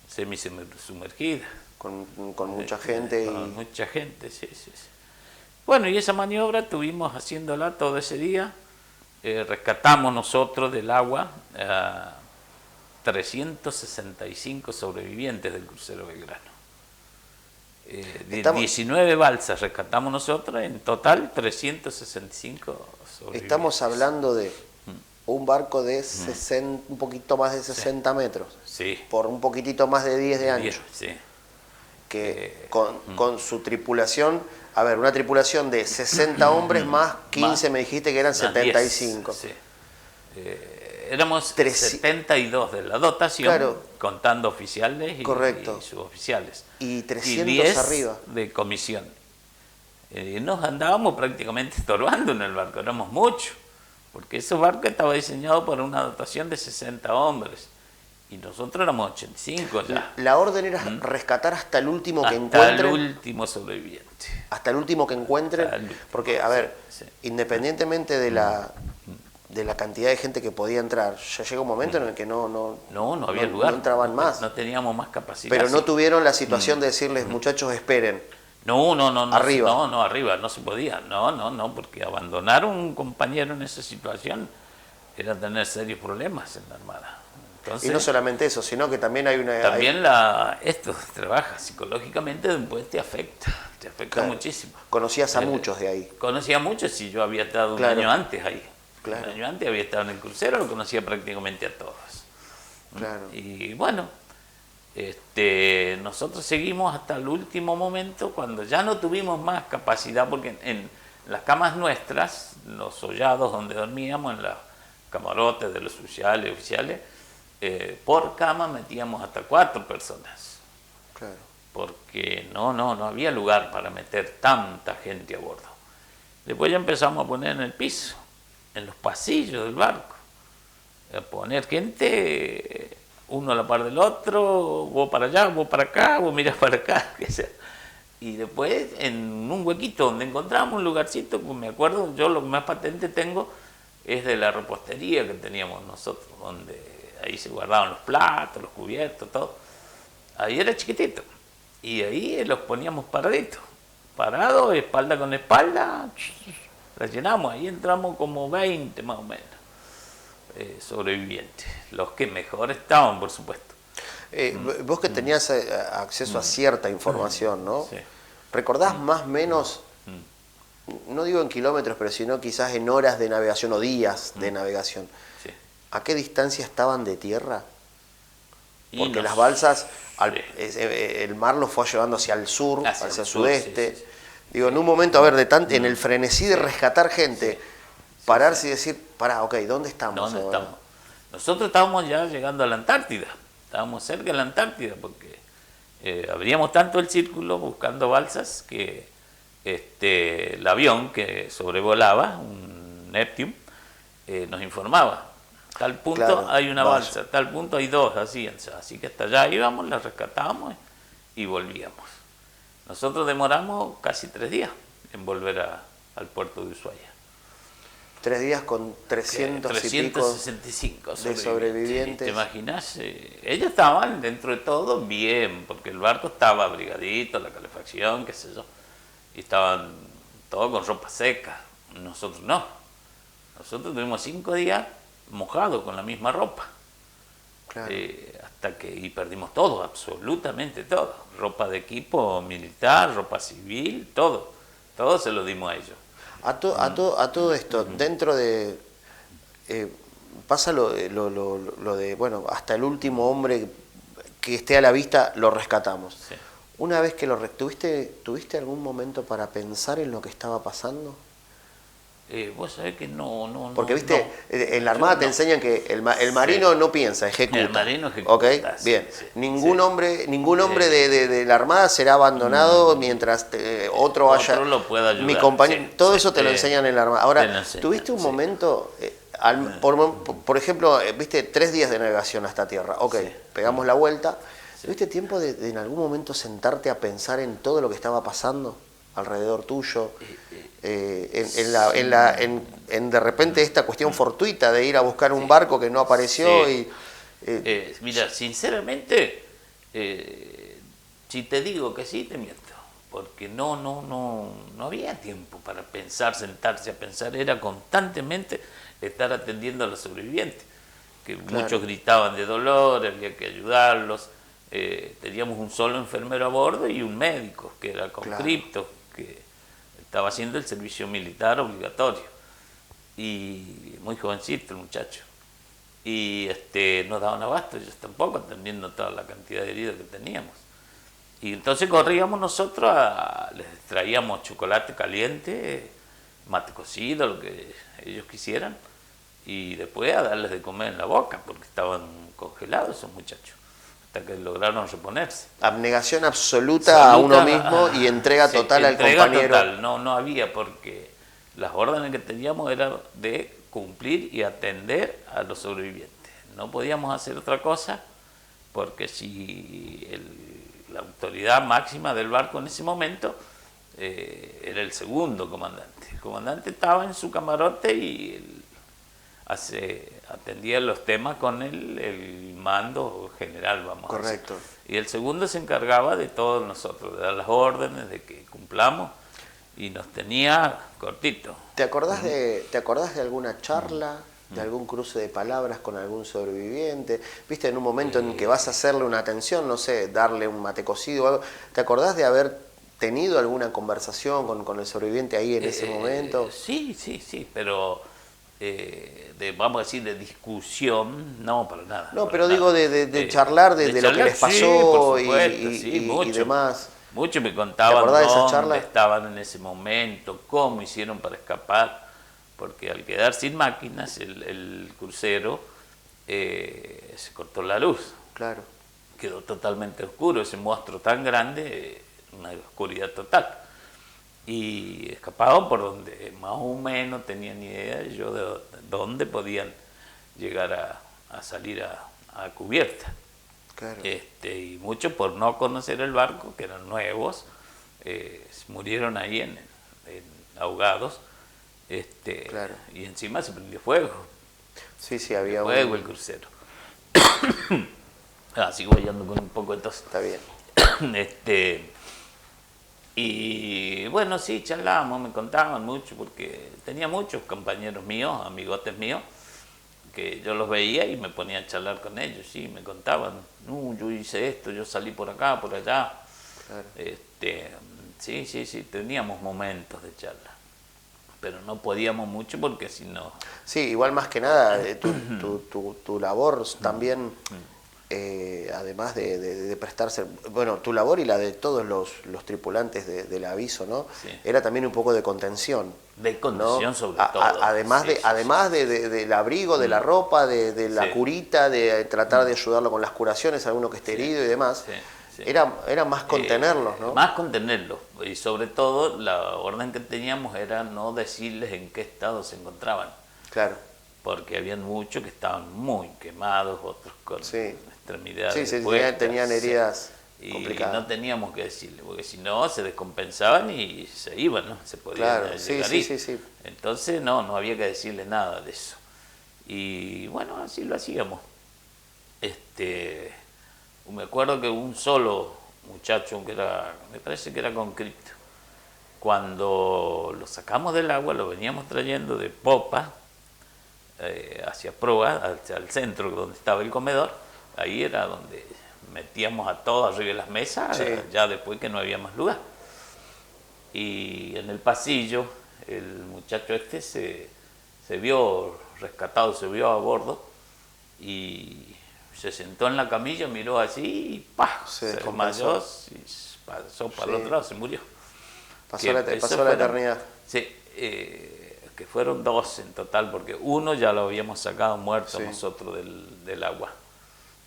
semi-sumergidas. Con mucha gente. Con mucha gente, sí. Bueno, y esa maniobra estuvimos haciéndola todo ese día. Rescatamos nosotros del agua 365 sobrevivientes del crucero Belgrano. 19 balsas rescatamos nosotros, en total 365 sobrevivientes. Estamos hablando de un barco de 60, un poquito más de 60 metros, por un poquitito más de 10 de ancho. Que con su tripulación, a ver, una tripulación de 60 hombres más 15, me dijiste que eran 75. 10, éramos 72 de la dotación, contando oficiales y suboficiales. Y 300 y 10 arriba. De comisión. Nos andábamos prácticamente estorbando en el barco, éramos muchos, porque ese barco estaba diseñado para una dotación de 60 hombres. Y nosotros éramos 85 ya. La orden era rescatar hasta el último que encuentren. Hasta el último sobreviviente. Hasta el último que encuentren. Porque, a ver, independientemente de la cantidad de gente que podía entrar, ya llega un momento en el que no había lugar. No entraban más. No teníamos más capacidad. Pero no tuvieron la situación de decirles, muchachos, esperen. No. Arriba. No, arriba, no se podía. No, porque abandonar a un compañero en esa situación era tener serios problemas en la Armada. Entonces, y no solamente eso, sino que también hay una... También esto trabaja psicológicamente, después te afecta muchísimo. Conocías a muchos de ahí. Conocía a muchos, y yo había estado un año antes ahí. Un año antes había estado en el crucero, lo conocía prácticamente a todos. Y bueno, nosotros seguimos hasta el último momento, cuando ya no tuvimos más capacidad, porque en las camas nuestras, los hollados donde dormíamos, en los camarotes de los oficiales, por cama metíamos hasta 4 personas. Porque no había lugar para meter tanta gente a bordo. Después ya empezamos a poner en el piso, en los pasillos del barco, a poner gente, uno a la par del otro, vos para allá, vos para acá, vos mirás para acá, que sea. Y después en un huequito donde encontramos un lugarcito, pues me acuerdo, yo lo que más patente tengo es de la repostería que teníamos nosotros, donde ahí se guardaban los platos, los cubiertos, todo. Ahí era chiquitito. Y ahí los poníamos paraditos. Parados, espalda con espalda, la llenamos. Ahí entramos como 20 más o menos sobrevivientes. Los que mejor estaban, por supuesto. Vos que tenías acceso a cierta información, ¿no? Sí. ¿Recordás más o menos, no digo en kilómetros, pero sino quizás en horas de navegación o días de navegación? ¿A qué distancia estaban de tierra? Porque las balsas, el mar los fue llevando hacia el sur, hacia el sudeste. Sí. Digo, en un momento, a ver, en el frenesí de rescatar gente, pararse y decir, pará, ok, ¿dónde estamos? ¿Dónde estamos? Nosotros estábamos ya llegando a la Antártida, estábamos cerca de la Antártida, porque abríamos tanto el círculo buscando balsas que el avión que sobrevolaba, un Neptune, nos informaba. Tal punto Claro, hay una vaya. balsa, tal punto hay dos, así que hasta allá íbamos, la rescatábamos y volvíamos. Nosotros demoramos casi 3 días en volver al puerto de Ushuaia. 3 días con 300 y pico 365 de sobrevivientes. ¿Te imaginas? Ellos estaban dentro de todo bien, porque el barco estaba abrigadito, la calefacción, qué sé yo, y estaban todos con ropa seca. Nosotros no. Nosotros tuvimos 5 días mojados con la misma ropa. Claro. Y perdimos todo, absolutamente todo. Ropa de equipo militar, ropa civil, todo. Todo se lo dimos a ellos. A todo esto, dentro de... pasa lo de, bueno, hasta el último hombre que esté a la vista lo rescatamos. Sí. Una vez que ¿tuviste algún momento para pensar en lo que estaba pasando? Vos sabés que no. Porque, viste, no. en la Armada Yo te no. enseñan que el marino no piensa, ejecuta. El marino ejecuta, ¿Ok? sí, Bien. sí, Ningún sí. hombre de la Armada será abandonado mientras otro haya... Otro lo pueda ayudar. Mi compañero, Sí, todo sí, eso te lo sí. enseñan en la Armada. Te lo Ahora, enseñan, ¿tuviste un sí. momento, por ejemplo, viste, 3 días de navegación hasta tierra? Ok, Sí. pegamos la vuelta. Sí. ¿Tuviste tiempo de en algún momento sentarte a pensar en todo lo que estaba pasando alrededor tuyo? En de repente esta cuestión fortuita de ir a buscar un barco que no apareció Sí. y... Mira, sinceramente, si te digo que sí, te miento. Porque no había tiempo para pensar, sentarse a pensar. Era constantemente estar atendiendo a los sobrevivientes. Que muchos gritaban de dolor, había que ayudarlos. Teníamos un solo enfermero a bordo y un médico, que era conscripto, que estaba haciendo el servicio militar obligatorio. Y muy jovencito el muchacho. Y no daban abasto, ellos tampoco, atendiendo toda la cantidad de heridos que teníamos. Y entonces corríamos nosotros, les traíamos chocolate caliente, mate cocido, lo que ellos quisieran, y después a darles de comer en la boca, porque estaban congelados esos muchachos, hasta que lograron reponerse. Abnegación absoluta a uno mismo y entrega sí, total al entrega compañero. Total. No había, porque las órdenes que teníamos eran de cumplir y atender a los sobrevivientes. No podíamos hacer otra cosa, porque si la autoridad máxima del barco en ese momento era el segundo comandante. El comandante estaba en su camarote y atendía los temas con el mando general, vamos Correcto. a decir. Y el segundo se encargaba de todos nosotros, de dar las órdenes, de que cumplamos, y nos tenía cortito. ¿Te acordás de alguna charla, de algún cruce de palabras con algún sobreviviente? ¿Viste, en un momento en que vas a hacerle una atención, no sé, darle un mate cocido o algo? ¿Te acordás de haber tenido alguna conversación con el sobreviviente ahí en ese momento? Sí, pero vamos a decir, de discusión, no, para nada. No, para pero nada. digo de charlar de lo que charlar, les pasó sí, por y supuesto, sí, mucho. demás. Muchos me ¿Te contaban acordás de esas dónde charlas? estaban en ese momento, cómo hicieron para escapar, porque al quedar sin máquinas el crucero se cortó la luz, Claro. quedó totalmente oscuro, ese monstruo tan grande, una oscuridad total. Y escapaban por donde más o menos tenían idea yo de dónde podían llegar a salir a cubierta. Claro. Y muchos por no conocer el barco, que eran nuevos, murieron ahí ahogados, Claro. y encima se prendió fuego. Sí, había Fuego el crucero. Sigo hallando con un poco de tos. Está bien. Y bueno, sí, charlábamos, me contaban mucho, porque tenía muchos compañeros míos, amigotes míos, que yo los veía y me ponía a charlar con ellos, sí, me contaban, no, yo hice esto, yo salí por acá, por allá. Claro. Sí, teníamos momentos de charla, pero no podíamos mucho porque si no... Sí, igual más que nada, tu labor también, además de prestarse, bueno, tu labor y la de todos los tripulantes del aviso, ¿no? Sí. Era también un poco de contención. De condición, ¿no? sobre todo. Además, Sí, del abrigo, de la ropa, de la Sí. curita, de tratar de ayudarlo con las curaciones, alguno que esté herido y demás. Sí. Sí. Era más contenerlos, ¿no? Más contenerlos. Y sobre todo la orden que teníamos era no decirles en qué estado se encontraban. Claro. Porque habían muchos que estaban muy quemados, otros con Sí. extremidades Sí, expuestas, tenían heridas y complicadas. no teníamos que decirle, porque si no se descompensaban y se iban, ¿no? Se podían Claro, sí, llegar sí, a ir. sí, sí. Entonces no había que decirle nada de eso. Y bueno, así lo hacíamos. Me acuerdo que un solo muchacho, que era, me parece que era conscripto, cuando lo sacamos del agua, lo veníamos trayendo de popa hacia proa, hacia el centro donde estaba el comedor. Ahí era donde metíamos a todos arriba de las mesas, Sí. ya después que no había más lugar. Y en el pasillo el muchacho se vio rescatado, se vio a bordo y se sentó en la camilla, miró así y ¡pah! Se desmayó y pasó para el otro lado, se murió. Pasó la eternidad. Sí, que fueron 2 en total, porque uno ya lo habíamos sacado muerto nosotros del agua.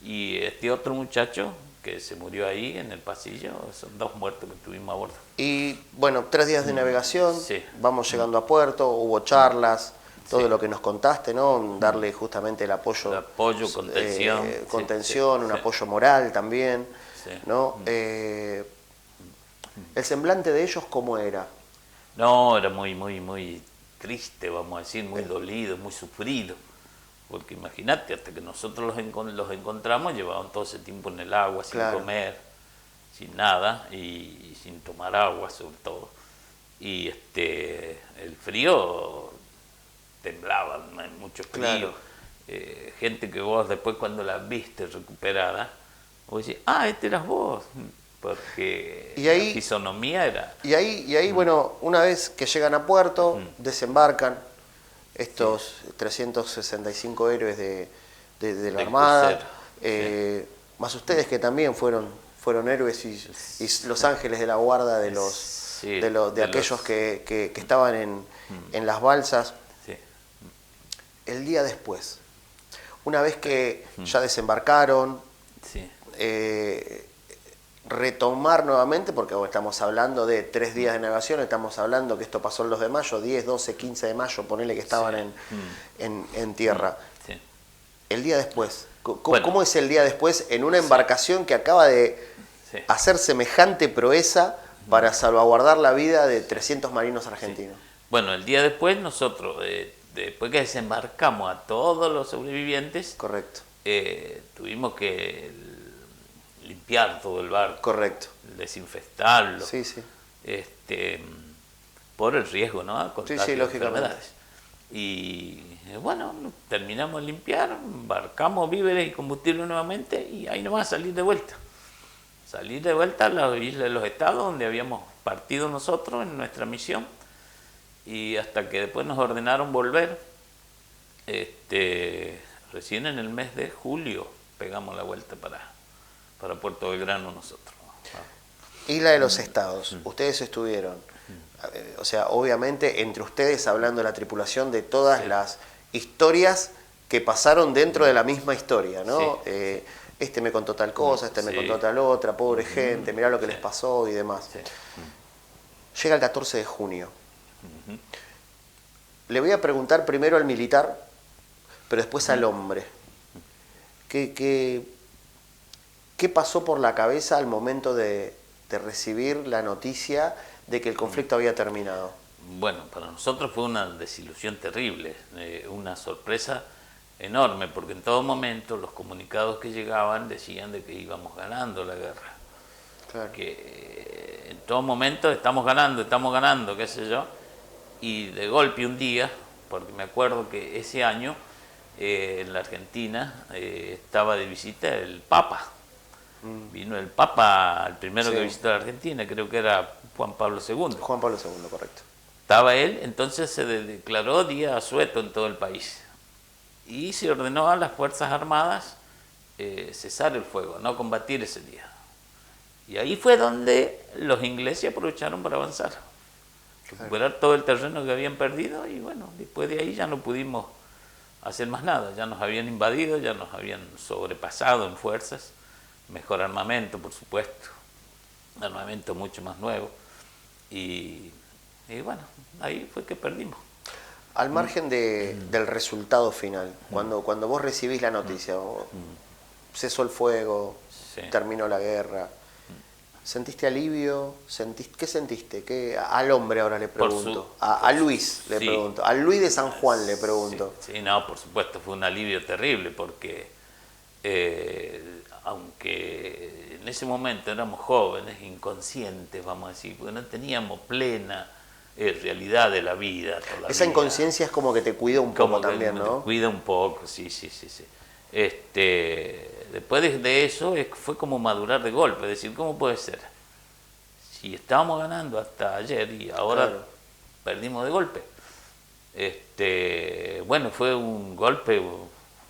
Y este otro muchacho que se murió ahí en el pasillo, son 2 muertos que tuvimos a bordo. Y bueno, 3 días de navegación, Sí. vamos llegando a puerto, hubo charlas, todo Sí. lo que nos contaste, ¿no? Darle justamente el apoyo. El apoyo, contención. Contención, Sí, un sí. apoyo moral también, Sí. ¿no? El semblante de ellos, ¿cómo era? No, era muy triste, vamos a decir, muy dolido, muy sufrido. Porque imagínate, hasta que nosotros los encontramos, llevaban todo ese tiempo en el agua, sin comer, sin nada, y sin tomar agua sobre todo. Y el frío, temblaban, mucho frío. Gente que vos después cuando la viste recuperada, vos decís, este eras vos, porque la fisonomía era... Y ahí bueno, una vez que llegan a puerto, desembarcan estos 365 héroes de la Armada, más ustedes que también fueron héroes y los ángeles de la guarda de aquellos que estaban en las balsas. Sí. El día después, una vez que ya desembarcaron, retomar nuevamente, porque bueno, estamos hablando de 3 días de navegación, estamos hablando que esto pasó el 2 de mayo, 10, 12, 15 de mayo, ponele que estaban en tierra. Sí. El día después, ¿cómo es el día después en una embarcación que acaba de hacer semejante proeza para salvaguardar la vida de 300 marinos argentinos? Bueno, el día después nosotros, después que desembarcamos a todos los sobrevivientes, correcto, tuvimos que limpiar todo el barco, correcto, desinfectarlo, sí, sí, por el riesgo, ¿no? Sí, lógicamente. Y bueno, terminamos de limpiar, embarcamos víveres y combustible nuevamente y ahí nomás salir de vuelta. Salir de vuelta a la isla de los Estados donde habíamos partido nosotros en nuestra misión, y hasta que después nos ordenaron volver, recién en el mes de julio pegamos la vuelta para Puerto Belgrano nosotros. Isla de los Estados, ustedes estuvieron, o sea, obviamente entre ustedes hablando de la tripulación de todas las historias que pasaron dentro de la misma historia, ¿no? Este me contó tal cosa, este me contó tal otra, pobre gente, mirá lo que les pasó y demás. Llega el 14 de junio. Le voy a preguntar primero al militar, pero después al hombre. ¿Qué pasó por la cabeza al momento de recibir la noticia de que el conflicto había terminado? Bueno, para nosotros fue una desilusión terrible, una sorpresa enorme, porque en todo momento los comunicados que llegaban decían de que íbamos ganando la guerra. Claro. Que en todo momento estamos ganando, qué sé yo, y de golpe un día, porque me acuerdo que ese año en la Argentina estaba de visita el Papa. Vino el Papa, el primero que visitó la Argentina, creo que era Juan Pablo II. Juan Pablo II, correcto. Estaba él, entonces se declaró día asueto en todo el país. Y se ordenó a las Fuerzas Armadas cesar el fuego, no combatir ese día. Y ahí fue donde los ingleses aprovecharon para avanzar, recuperar todo el terreno que habían perdido, y bueno, después de ahí ya no pudimos hacer más nada, ya nos habían invadido, ya nos habían sobrepasado en fuerzas, mejor armamento, por supuesto, armamento mucho más nuevo, y bueno, ahí fue que perdimos. Al margen del resultado final, cuando vos recibís la noticia, cesó el fuego, Sí. terminó la guerra, ¿sentiste alivio? ¿Qué sentiste? Al hombre ahora le pregunto, a Luis le sí. pregunto, a Luis de San Juan le pregunto. Sí, no, por supuesto, fue un alivio terrible porque aunque en ese momento éramos jóvenes, inconscientes, vamos a decir, porque no teníamos plena realidad de la vida todavía. Esa inconsciencia es como que te cuida un poco también, ¿no? Te cuida un poco, sí. Después de eso fue como madurar de golpe, es decir, ¿cómo puede ser? Si estábamos ganando hasta ayer y ahora Claro. perdimos de golpe. Bueno, fue un golpe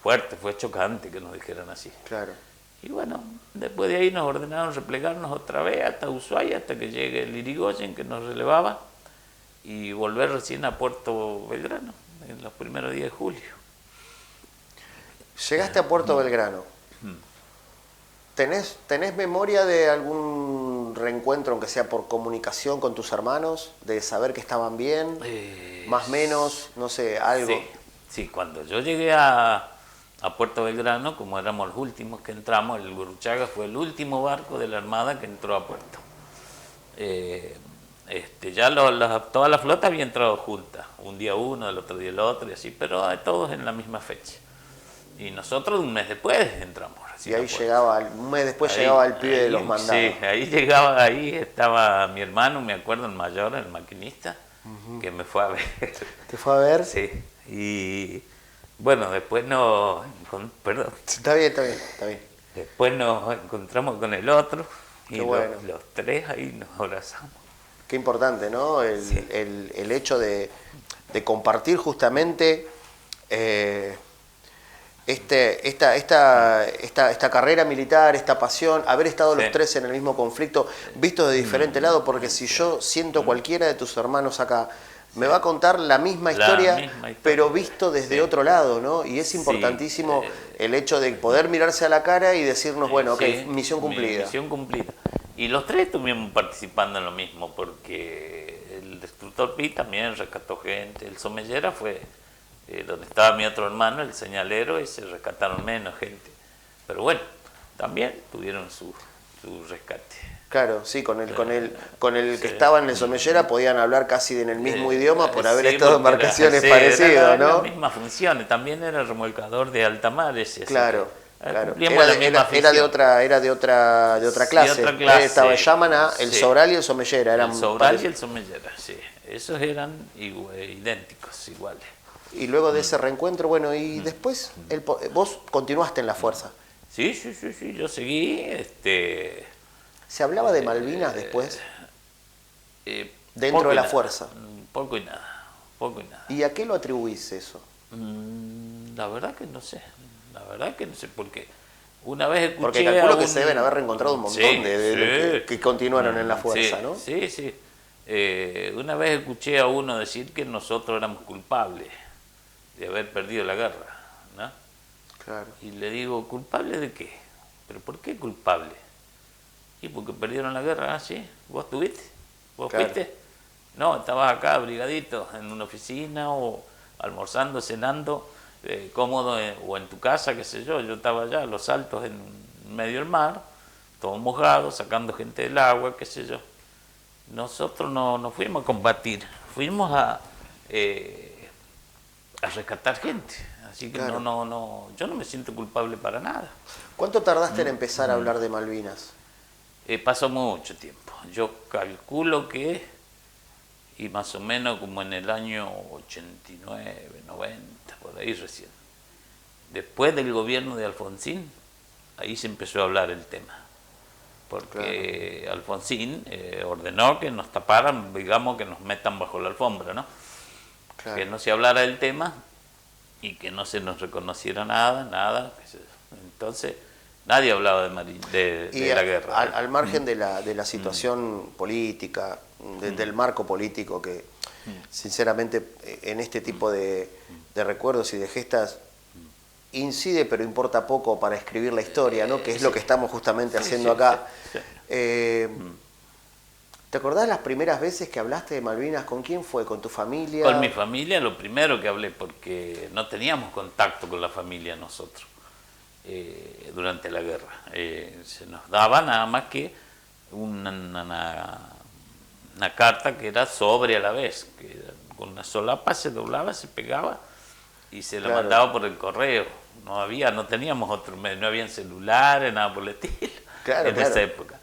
fuerte, fue chocante que nos dijeran así. Claro. Y bueno, después de ahí nos ordenaron replegarnos otra vez hasta Ushuaia, hasta que llegue el Irigoyen que nos relevaba, y volver recién a Puerto Belgrano en los primeros días de julio. Llegaste a Puerto Belgrano. ¿Tenés memoria de algún reencuentro, aunque sea por comunicación con tus hermanos? De saber que estaban bien, más o menos, no sé, algo. Sí, cuando yo llegué a Puerto Belgrano, como éramos los últimos que entramos, el Gurruchaga fue el último barco de la Armada que entró a puerto. Ya toda la flota había entrado junta, un día uno, el otro día el otro, y así, pero todos en la misma fecha. Y nosotros un mes después entramos. Y ahí llegaba, un mes después llegaba el pibe de los mandados. Sí, ahí estaba mi hermano, me acuerdo, el mayor, el maquinista, que me fue a ver. ¿Te fue a ver? Sí, y bueno, después perdón. Está bien. Después nos encontramos con el otro y bueno. los tres ahí nos abrazamos. Qué importante, ¿no? El hecho de compartir justamente esta carrera militar, esta pasión, haber estado los tres en el mismo conflicto, vistos de diferente lado, porque si yo siento cualquiera de tus hermanos acá, me va a contar la misma historia, pero visto desde otro lado, ¿no? Y es importantísimo el hecho de poder mirarse a la cara y decirnos, bueno, ok, misión cumplida. Misión cumplida. Y los tres estuvimos participando en lo mismo, porque el destructor Pi también rescató gente, el Somellera fue donde estaba mi otro hermano, el señalero, y se rescataron menos gente. Pero bueno, también tuvieron su rescate. Claro, sí, con el que estaba en el Somellera podían hablar casi en el mismo idioma por haber estado en embarcaciones parecidas, ¿no? Las mismas funciones, también era el remolcador de alta mar ese. Claro. Era de otra clase. Estaba Yamana, el Sobral y el Somellera. El Sobral y el Somellera, sí. Esos eran idénticos, iguales. Y luego de ese reencuentro, bueno, y después vos continuaste en la fuerza. Sí, yo seguí. ¿Se hablaba de Malvinas después? Dentro de la fuerza. Poco y nada. ¿Y a qué lo atribuís eso? La verdad que no sé, porque una vez escuché... Porque calculo que se deben haber reencontrado un montón que continuaron en la fuerza, ¿no? Sí. Una vez escuché a uno decir que nosotros éramos culpables de haber perdido la guerra, ¿no? Claro. Y le digo, ¿culpable de qué? ¿Pero por qué culpable? Y porque perdieron la guerra, ¿sí? ¿Vos estuviste? ¿Vos fuiste? No, estabas acá abrigadito en una oficina o almorzando, cenando, cómodo, o en tu casa, qué sé yo. Yo estaba allá a los altos en medio del mar, todo mojado, sacando gente del agua, qué sé yo. Nosotros no fuimos a combatir, fuimos a rescatar gente. Así que yo no me siento culpable para nada. ¿Cuánto tardaste en empezar a hablar de Malvinas? Pasó mucho tiempo. Yo calculo que, y más o menos como en el año 89, 90, por ahí recién. Después del gobierno de Alfonsín, ahí se empezó a hablar el tema. Porque Alfonsín ordenó que nos taparan, digamos, que nos metan bajo la alfombra, ¿no? Claro. Que no se hablara del tema y que no se nos reconociera nada. Entonces, nadie hablaba de la guerra. Al margen de la situación política, del marco político, que sinceramente en este tipo de recuerdos y de gestas incide pero importa poco para escribir la historia, ¿no? Que es lo que estamos justamente haciendo acá. Sí. ¿Te acordás las primeras veces que hablaste de Malvinas? ¿Con quién fue? ¿Con tu familia? Con mi familia lo primero que hablé, porque no teníamos contacto con la familia nosotros durante la guerra. Se nos daba nada más que una carta que era sobre a la vez, que con una solapa se doblaba, se pegaba y se la mandaba por el correo. No teníamos otro medio, no habían celulares, nada por el estilo en esa época.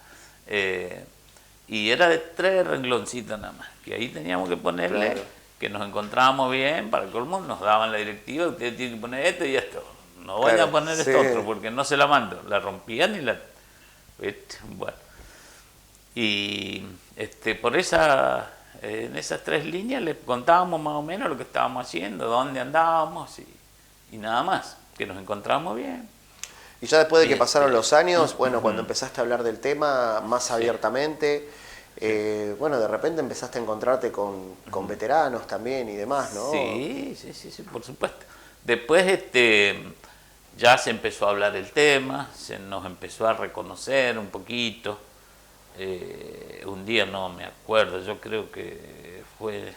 Y era de 3 rengloncitos nada más, que ahí teníamos que ponerle que nos encontrábamos bien, para el colmo nos daban la directiva, ustedes tienen que poner esto y esto, no vayan a poner esto otro, porque no se la mando, la rompían y la... ¿viste? Bueno. Y por en esas 3 líneas les contábamos más o menos lo que estábamos haciendo, dónde andábamos y nada más, que nos encontrábamos bien. Y ya después de que pasaron los años, bueno, cuando empezaste a hablar del tema más abiertamente, bueno, de repente empezaste a encontrarte con veteranos también y demás, ¿no? Sí, por supuesto. Después ya se empezó a hablar el tema, se nos empezó a reconocer un poquito. Un día no me acuerdo, yo creo que fue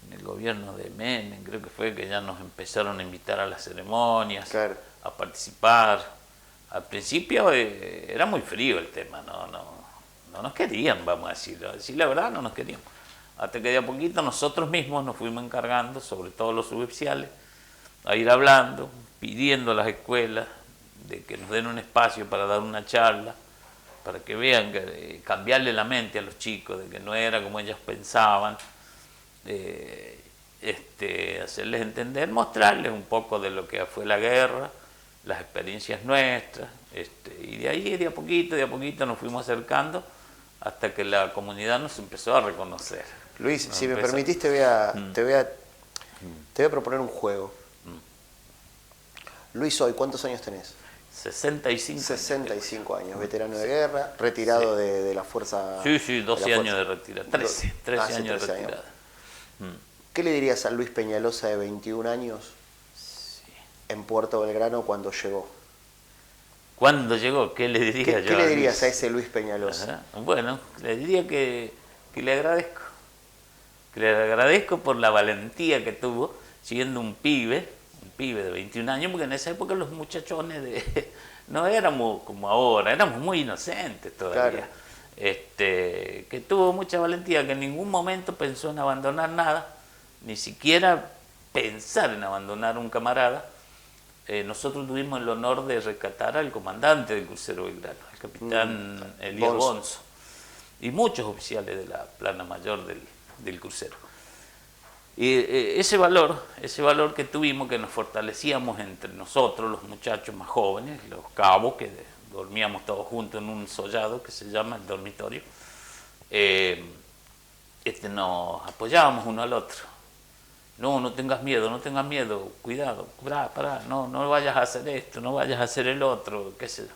en el gobierno de Menem, creo que fue que ya nos empezaron a invitar a las ceremonias, a participar. Al principio era muy frío el tema, no nos querían, vamos a decir la verdad, no nos querían. Hasta que de a poquito nosotros mismos nos fuimos encargando, sobre todo los suboficiales, a ir hablando, pidiendo a las escuelas de que nos den un espacio para dar una charla, para que vean, cambiarle la mente a los chicos, de que no era como ellos pensaban, hacerles entender, mostrarles un poco de lo que fue la guerra, las experiencias nuestras, y de ahí de a poquito nos fuimos acercando hasta que la comunidad nos empezó a reconocer. Luis, si me permitís te voy a proponer un juego. Luis, hoy, ¿cuántos años tenés? 65. 65 años, veterano de guerra, retirado de la fuerza... Sí, 12 años de retirada, 13 años de retirada. ¿Qué le dirías a Luis Peñalosa de 21 años en Puerto Belgrano cuando llegó? ¿Cuándo llegó? ¿Qué le diría yo? ¿Qué le dirías a ese Luis Peñalosa? Bueno, le diría que le agradezco. Que le agradezco por la valentía que tuvo siendo un pibe de 21 años, porque en esa época los muchachones no éramos como ahora, éramos muy inocentes todavía. Que tuvo mucha valentía, que en ningún momento pensó en abandonar nada, ni siquiera pensar en abandonar a un camarada. Nosotros tuvimos el honor de rescatar al comandante del crucero Belgrano, el capitán Elías Bonzo, y muchos oficiales de la plana mayor del crucero. Y ese valor que tuvimos, que nos fortalecíamos entre nosotros, los muchachos más jóvenes, los cabos, que dormíamos todos juntos en un sollado que se llama el dormitorio, nos apoyábamos uno al otro. No tengas miedo, cuidado, pará, no vayas a hacer esto, no vayas a hacer el otro, qué sé yo.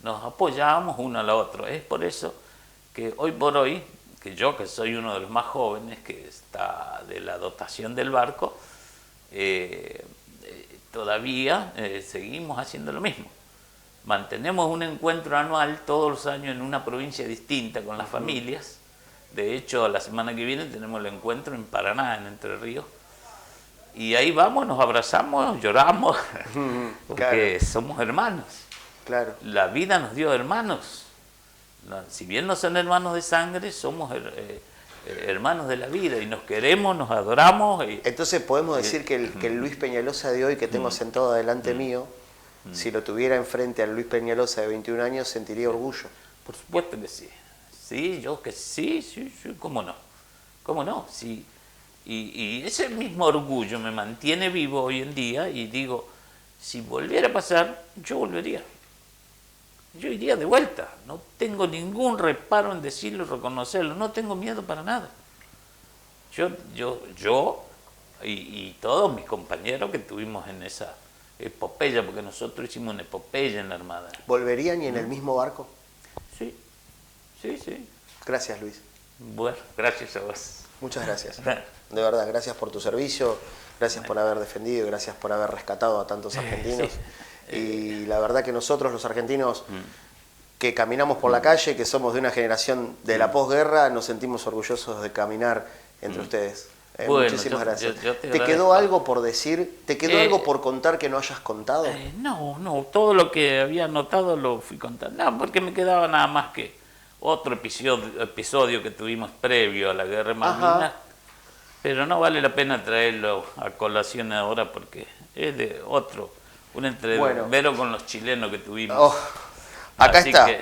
Nos apoyábamos uno al otro. Es por eso que hoy por hoy, que yo, que soy uno de los más jóvenes que está de la dotación del barco, todavía seguimos haciendo lo mismo. Mantenemos un encuentro anual todos los años en una provincia distinta con las familias. De hecho, la semana que viene tenemos el encuentro en Paraná, en Entre Ríos. Y ahí vamos, nos abrazamos, lloramos, porque somos hermanos. La vida nos dio hermanos. Si bien no son hermanos de sangre, somos hermanos de la vida y nos queremos, nos adoramos. Entonces podemos decir que el Luis Peñalosa de hoy que tengo sentado delante mío, si lo tuviera enfrente al Luis Peñalosa de 21 años, sentiría orgullo. Por supuesto que sí. Sí, yo que sí, ¿cómo no? ¿Cómo no? Sí. Y ese mismo orgullo me mantiene vivo hoy en día y digo, si volviera a pasar, yo volvería. Yo iría de vuelta, no tengo ningún reparo en decirlo, reconocerlo, no tengo miedo para nada. Yo y todos mis compañeros que tuvimos en esa epopeya, porque nosotros hicimos una epopeya en la Armada. ¿Volverían y en el mismo barco? Sí. Gracias, Luis. Bueno, gracias a vos. Muchas gracias. De verdad, gracias por tu servicio, gracias por haber defendido, gracias por haber rescatado a tantos argentinos. Sí. Y la verdad que nosotros, los argentinos, que caminamos por la calle, que somos de una generación de la posguerra, nos sentimos orgullosos de caminar entre ustedes. Bueno, Muchísimas gracias. yo ¿Te agradezco. quedó algo por decir? ¿Te quedó algo por contar que no hayas contado? No, todo lo que había anotado lo fui contando. No, porque me quedaba nada más que otro episodio que tuvimos previo a la Guerra de Malvinas, pero no vale la pena traerlo a colación ahora porque es de un entrevero con los chilenos que tuvimos. Oh, acá Así está. que,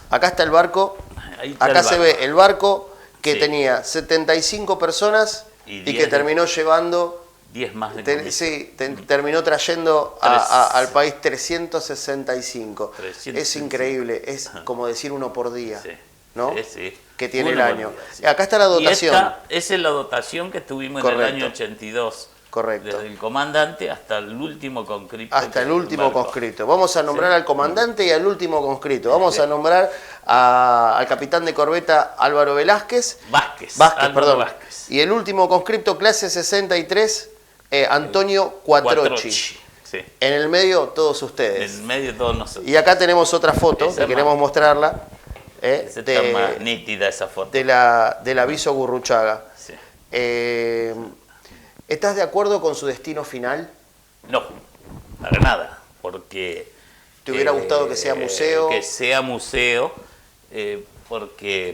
Acá está el barco. ahí está Acá el se barco. ve el barco que Sí. tenía 75 personas Y y 10 que terminó llevando, 10 más de comida. terminó trayendo al país 365. 365. Es increíble, es como decir uno por día, Sí. ¿no? Sí. Que tiene Uno el por año. día, sí. Acá está la dotación. Y esa es la dotación que tuvimos en el Correcto. año 82. Correcto. Desde el comandante hasta el último conscripto. Hasta el que último embarcó. conscripto. Vamos a nombrar Sí. al comandante y al último conscripto. Vamos a nombrar al capitán de corbeta Álvaro Velázquez. Vázquez, Vázquez, perdón. Vázquez. Y el último conscripto, clase 63, Antonio Cuatrochi. Sí. En el medio, todos ustedes. En medio de todos nosotros. Y acá tenemos otra foto Esa que más- queremos mostrarla. Esa está más nítida esa foto. del aviso Gurruchaga. Sí. ¿Estás de acuerdo con su destino final? No, para nada. Porque. ¿Te hubiera gustado que sea museo? Que sea museo, porque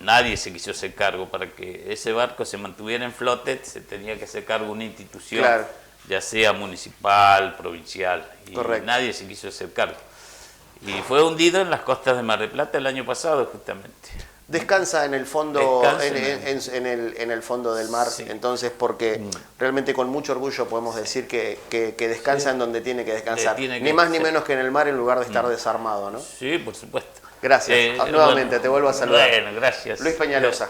nadie se quiso hacer cargo. Para que ese barco se mantuviera en flote, se tenía que hacer cargo una institución, Claro. ya sea municipal, provincial. Y Correcto. nadie se quiso hacer cargo. Y fue hundido en las costas de Mar del Plata el año pasado, justamente. Descansa en el fondo, Descansa en el fondo del mar, Sí. entonces porque realmente con mucho orgullo podemos decir que descansa en donde tiene que descansar. Tiene que ni más ni ser. menos que en el mar en lugar de estar desarmado, ¿no? Sí, por supuesto. Gracias. Nuevamente, te vuelvo a saludar. Bueno, gracias. Luis Peñalosa.